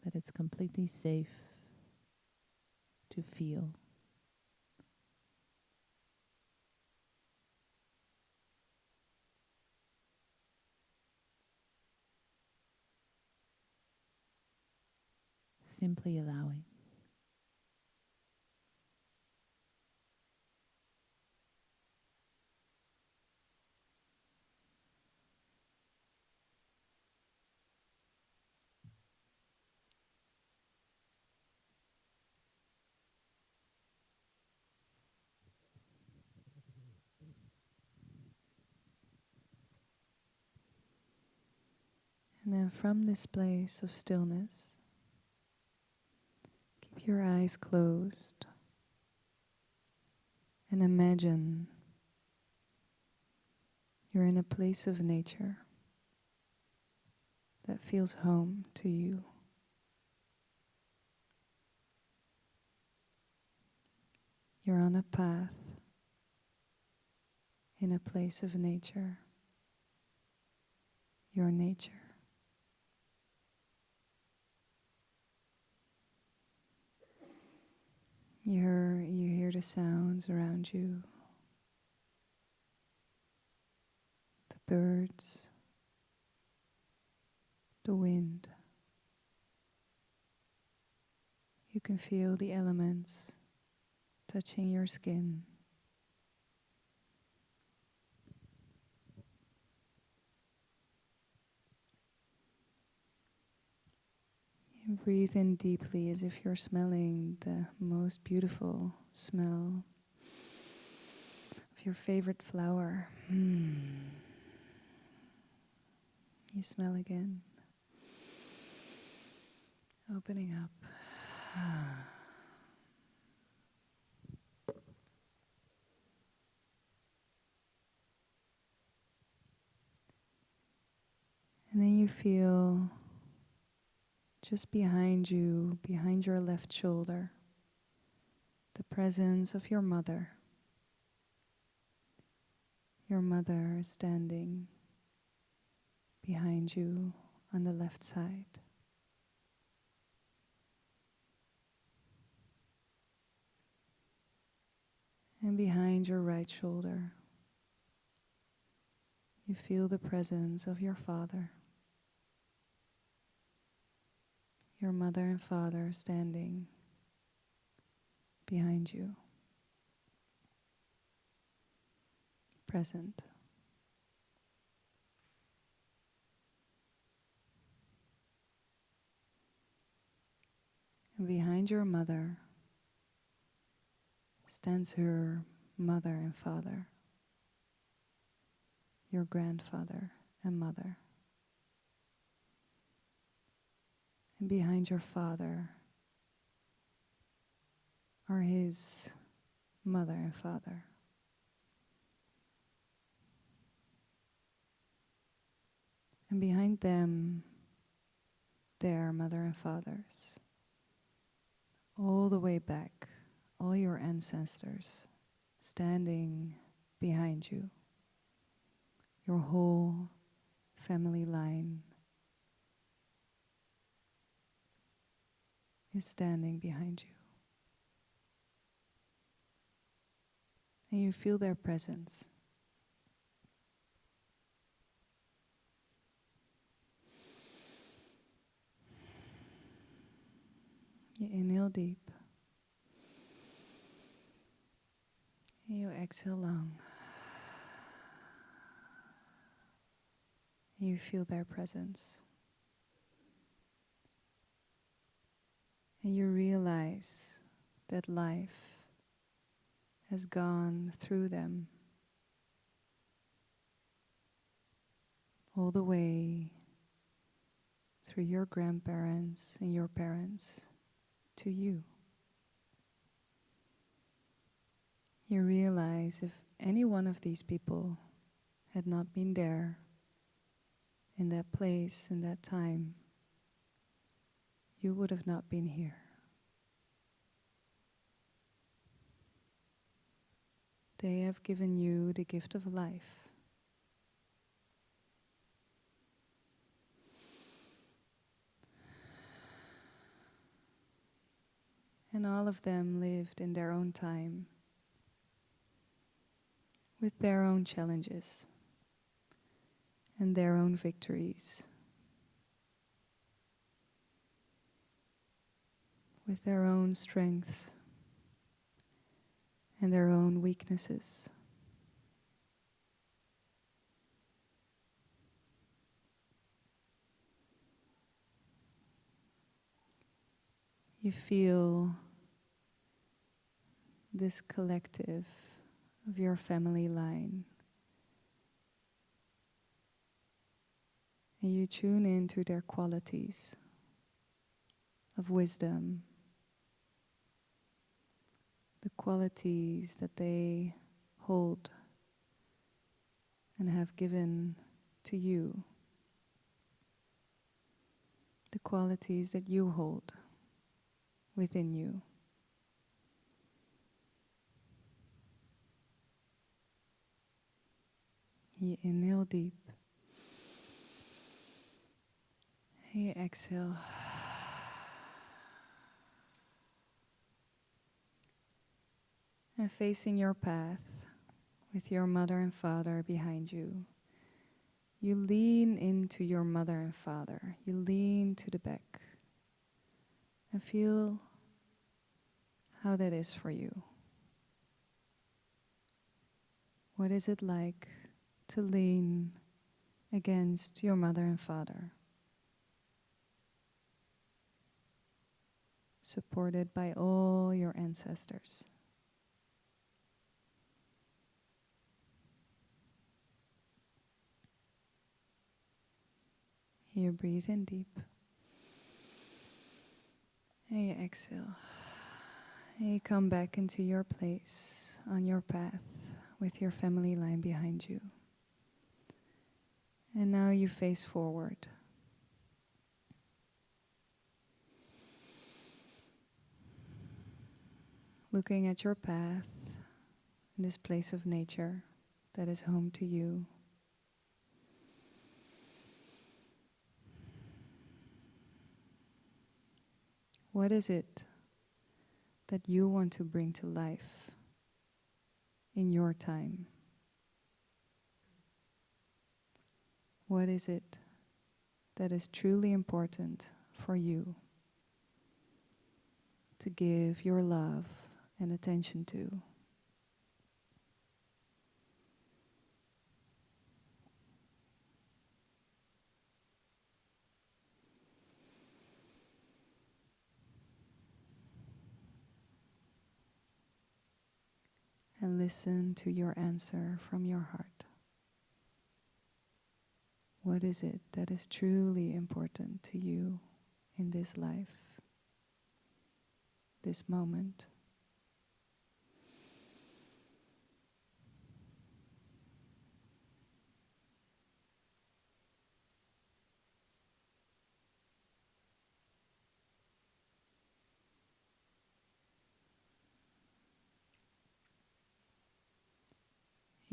that it's completely safe to feel. Simply allowing. And then from this place of stillness, keep your eyes closed and imagine you're in a place of nature. feels home to you. You're on a path in a place of nature. Your nature. You hear the sounds around you. The birds. The wind. You can feel the elements touching your skin. You breathe in deeply as if you're smelling the most beautiful smell of your favorite flower. You smell again. Opening up. And then you feel just behind you, behind your left shoulder, the presence of your mother. Your mother is standing behind you on the left side. And behind your right shoulder, you feel the presence of your father. Your mother and father standing behind you. Present. And behind your mother stands her mother and father, your grandfather and mother. And behind your father are his mother and father. And behind them, their mother and fathers. All the way back, all your ancestors standing behind you. Your whole family line is standing behind you. And you feel their presence. You inhale deep. And you exhale long. You feel their presence. And you realize that life has gone through them all the way through your grandparents and your parents to you. You realize if any one of these people had not been there in that place, in that time, you would have not been here. They have given you the gift of life. And all of them lived in their own time, with their own challenges and their own victories, with their own strengths and their own weaknesses. You feel this collective of your family line. And you tune into their qualities of wisdom, the qualities that they hold and have given to you. qualities that you hold within you. You inhale deep. You exhale. And facing your path with your mother and father behind you, you lean into your mother and father. You lean to the back and feel how that is for you. What is it like to lean against your mother and father? Supported by all your ancestors. You breathe in deep. And you exhale. And you come back into your place on your path with your family line behind you. And now you face forward. Looking at your path in this place of nature that is home to you. What is it that you want to bring to life in your time? What is it that is truly important for you to give your love and attention to? And listen to your answer from your heart. What is it that is truly important to you in this life, this moment?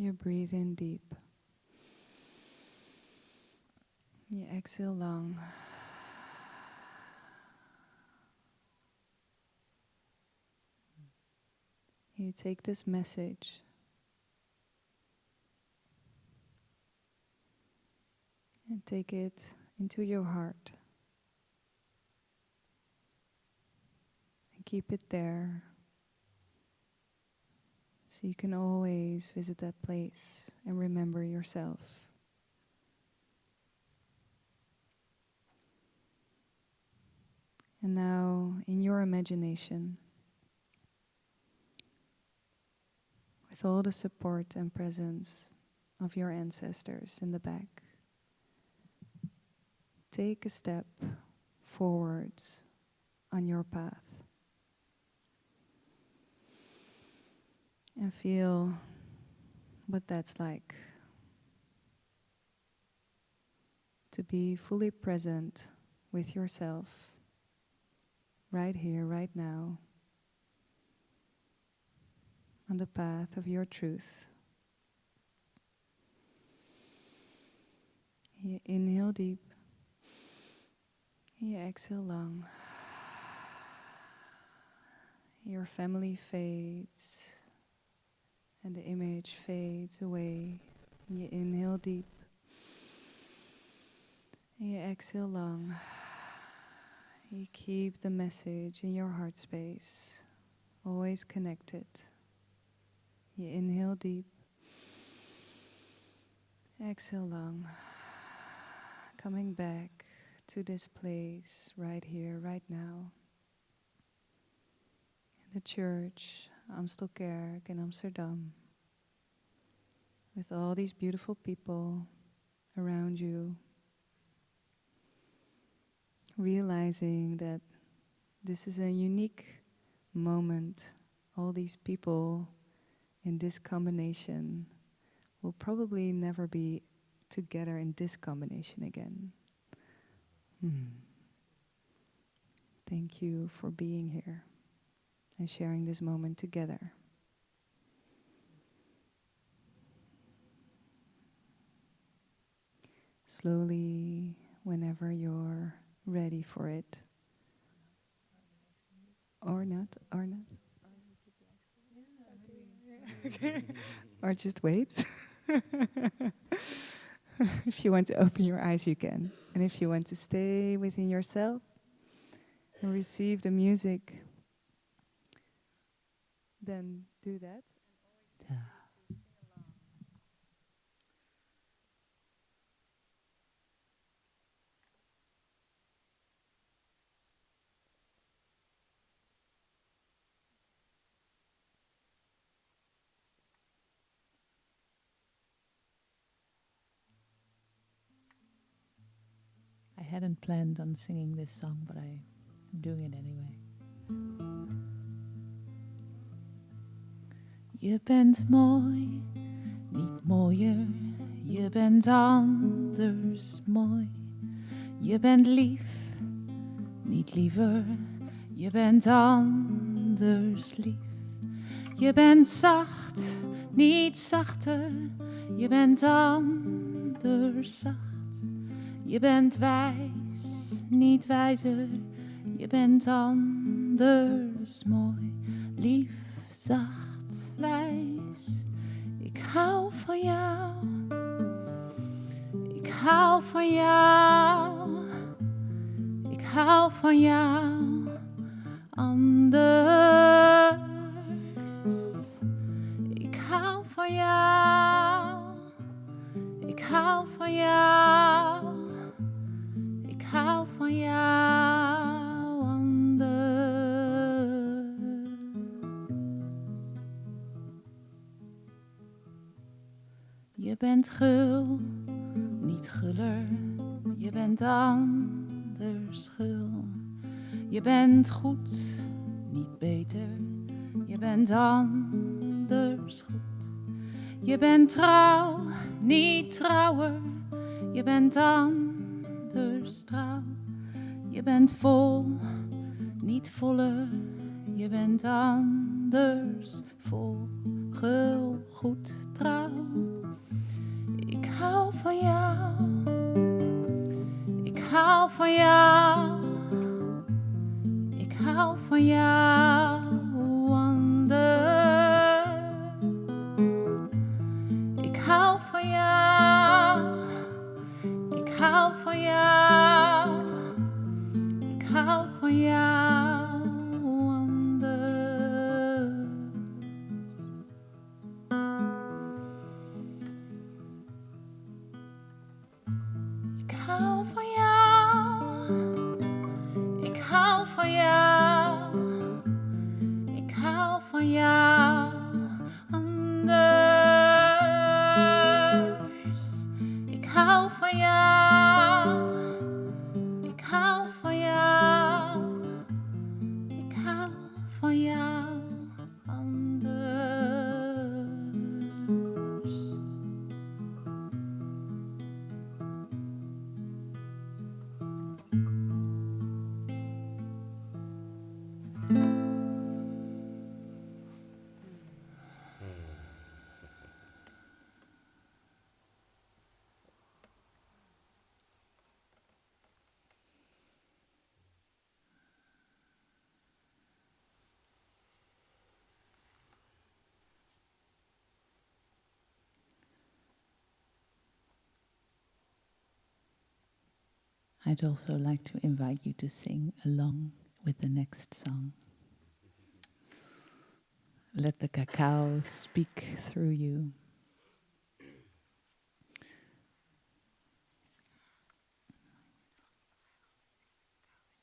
You breathe in deep. You exhale long. You take this message and take it into your heart and keep it there so you can always visit that place and remember yourself. And now, in your imagination, with all the support and presence of your ancestors in the back, take a step forwards on your path and feel what that's like to be fully present with yourself right here, right now, on the path of your truth. You inhale deep. You exhale long. Your family fades and the image fades away. You inhale deep. You exhale long. You keep the message in your heart space, always connected. You inhale deep. Exhale long. Coming back to this place right here, right now. In the church, Amstelkerk in Amsterdam. With all these beautiful people around you. Realizing that this is a unique moment. All these people in this combination will probably never be together in this combination again. Thank you for being here and sharing this moment together. Slowly, whenever you're ready for it. Or not, or not. Okay. Or just wait. If you want to open your eyes, you can. And if you want to stay within yourself and receive the music, then do that. I hadn't planned on singing this song, but I'm doing it anyway. Je bent mooi, niet mooier. Je bent anders mooi. Je bent lief, niet liever. Je bent anders lief. Je bent zacht, niet zachter. Je bent anders zacht. Je bent wijs, niet wijzer. Je bent anders mooi. Lief, zacht, wijs. Ik hou van jou. Ik hou van jou. Ik hou van jou. Anders. Ik hou van jou. Ik hou van jou. Ik hou van jou anders. Je bent gul, niet guller. Je bent anders gul. Je bent goed, niet beter. Je bent anders goed. Je bent trouw, niet trouwer. Je bent anders trouw. Je bent vol, niet voller. Je bent anders vol, gul, goed, trouw. Ik hou van jou. Ik hou van jou. Ik hou van jou anders. Ik hou van jou. Ik hou van jou. Ik hou van jou anders. Ik hou van jou. Ik hou van jou. Ik hou van jou anders. Ik hou van jou. Ik hou van jou. Ik hou van jou anders. I'd also like to invite you to sing along with the next song. Let the cacao speak through you.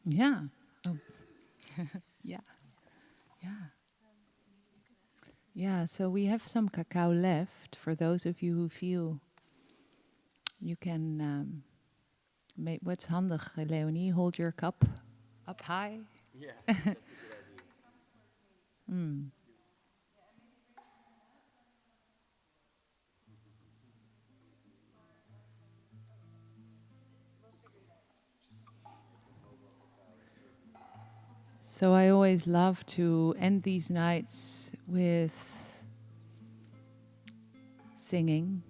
Yeah. Oh. Yeah. Yeah. Yeah, so we have some cacao left. For those of you who feel you can... what's handig, Leonie? Hold your cup up high. Yeah, that's a good idea. So I always love to end these nights with singing.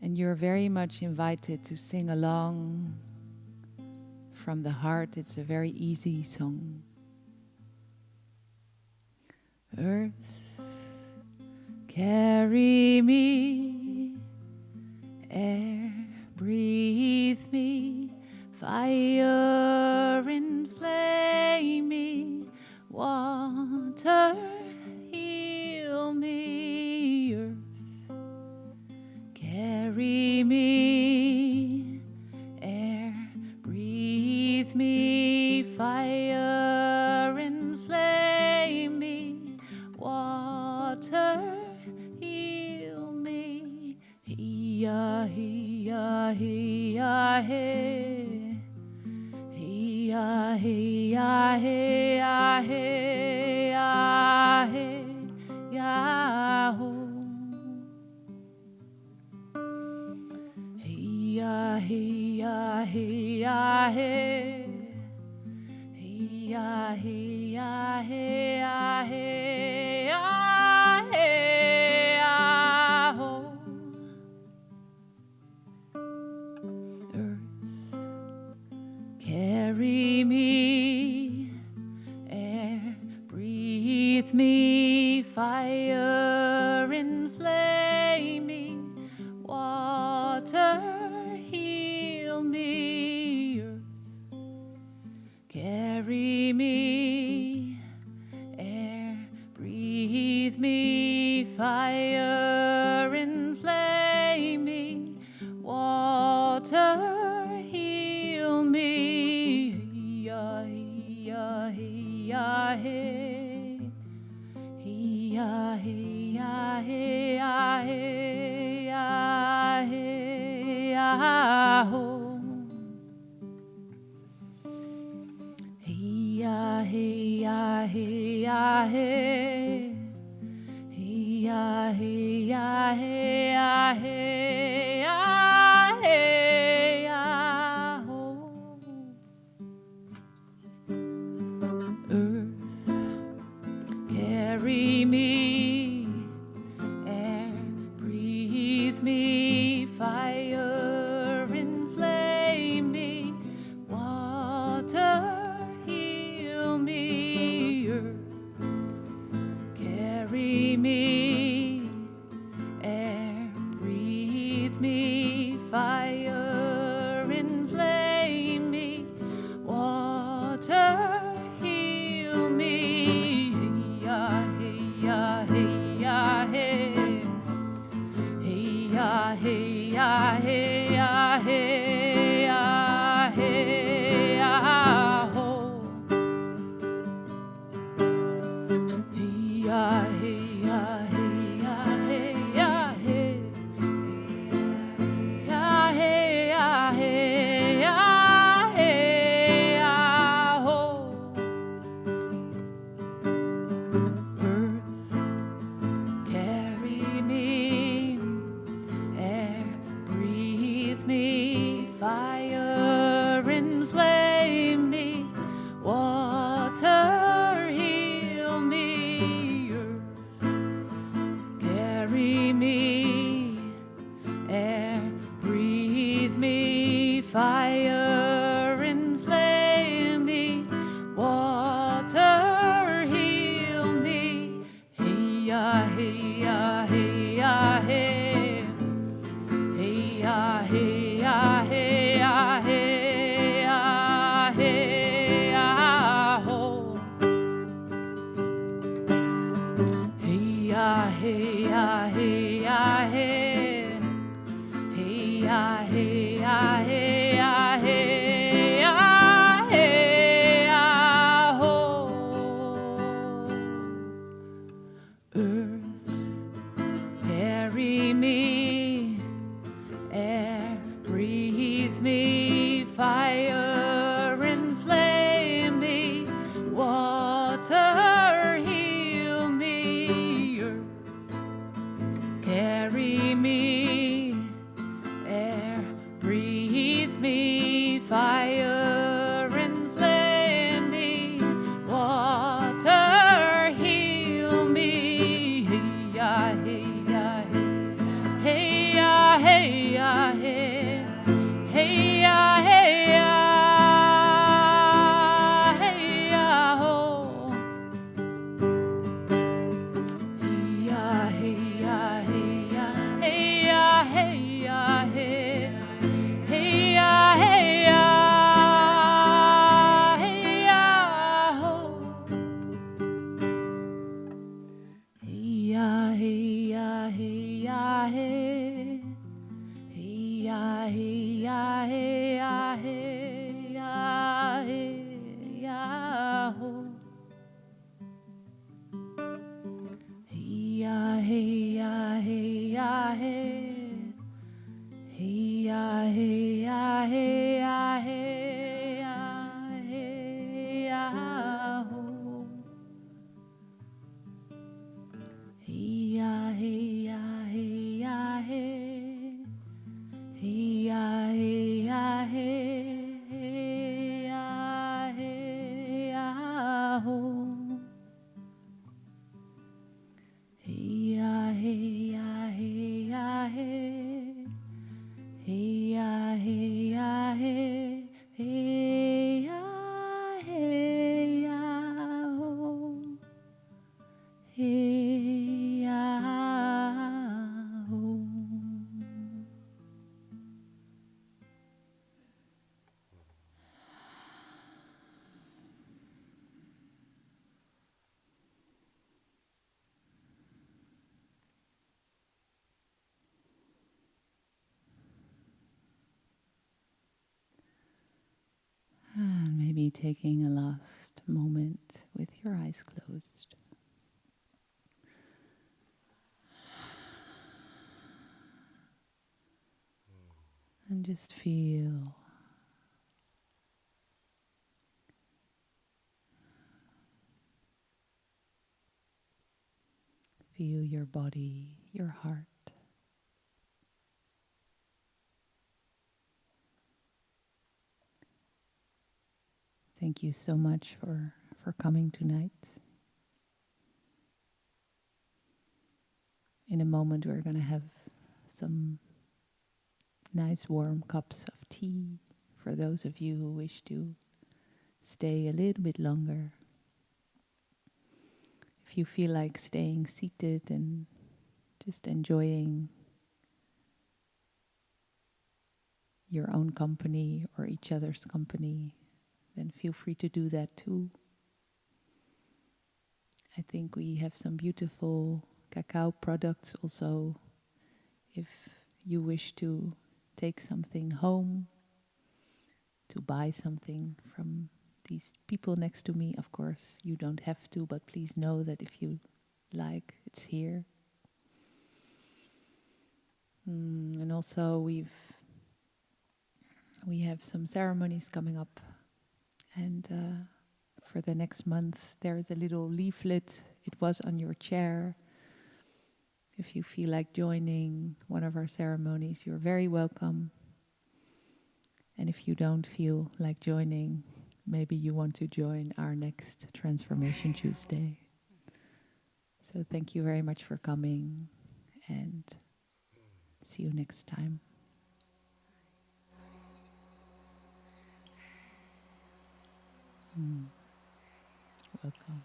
And you're very much invited to sing along from the heart. It's a very easy song. Earth, carry me. Air, breathe me. Fire, inflame me. Water, heal me. Earth, carry me. Air, breathe me. Fire, inflame me. Water, heal me. Hiya, hiya, hiya, hey. Hiya, hiya, hiya, hiya, hey. Yahoo. Hiya, hiya, hiya, hey. Hiya, hiya, hiya, hey. Carry me, air, breathe me, fire, inflame me, water, heal me, earth. Carry me, air, breathe me, fire, inflame me, water, heal me. Hiya, hiya, hiya, hey. Hiya, hiya, hiya, hiya, hiya, ho. Hiya, hiya, hiya, hey. Hiya, hiya, hiya, hiya, hiya, ho. Earth, carry me. Air, breathe me. Fire, inflame me. Water, heal me. Earth, carry me. Air, breathe me. Fire, inflame me. Water, heal me. Hiya, hiya, hiya, hey. Hiya, hiya, hiya, hiya, hiya, ho. Hiya, hiya, hiya, hiya, hey. Hiya, hiya, hiya, hiya, ho. Earth, carry me. Air, breathe me. Fire, inflame me. Water, heal me. Earth, carry me. Air, breathe me. Fire, inflame me. Water, heal me. Hiya, hiya, hiya, hey. Hiya, hiya, hiya, hiya, hiya, ho. Hiya, hiya, hiya, hey. Hiya, hiya, hiya, hiya, hiya, ho. Earth, carry me. Air, breathe me. Fire, inflame me. Water, heal me. Earth, carry me. Air, breathe me. Fire, inflame me. maybe taking a last moment with your eyes closed. And just feel. Feel your body, your heart. Thank you so much for coming tonight. In a moment we're going to have some nice warm cups of tea for those of you who wish to stay a little bit longer. If you feel like staying seated and just enjoying your own company or each other's company, then feel free to do that too. I think we have some beautiful cacao products also. If you wish to take something home, to buy something from these people next to me, of course, you don't have to, but please know that if you like, it's here. And also we have some ceremonies coming up, and for the next month there is a little leaflet. It was on your chair. If you feel like joining one of our ceremonies, you're very welcome. And if you don't feel like joining, maybe you want to join our next Transformation Tuesday. So thank you very much for coming, and see you next time. Welcome.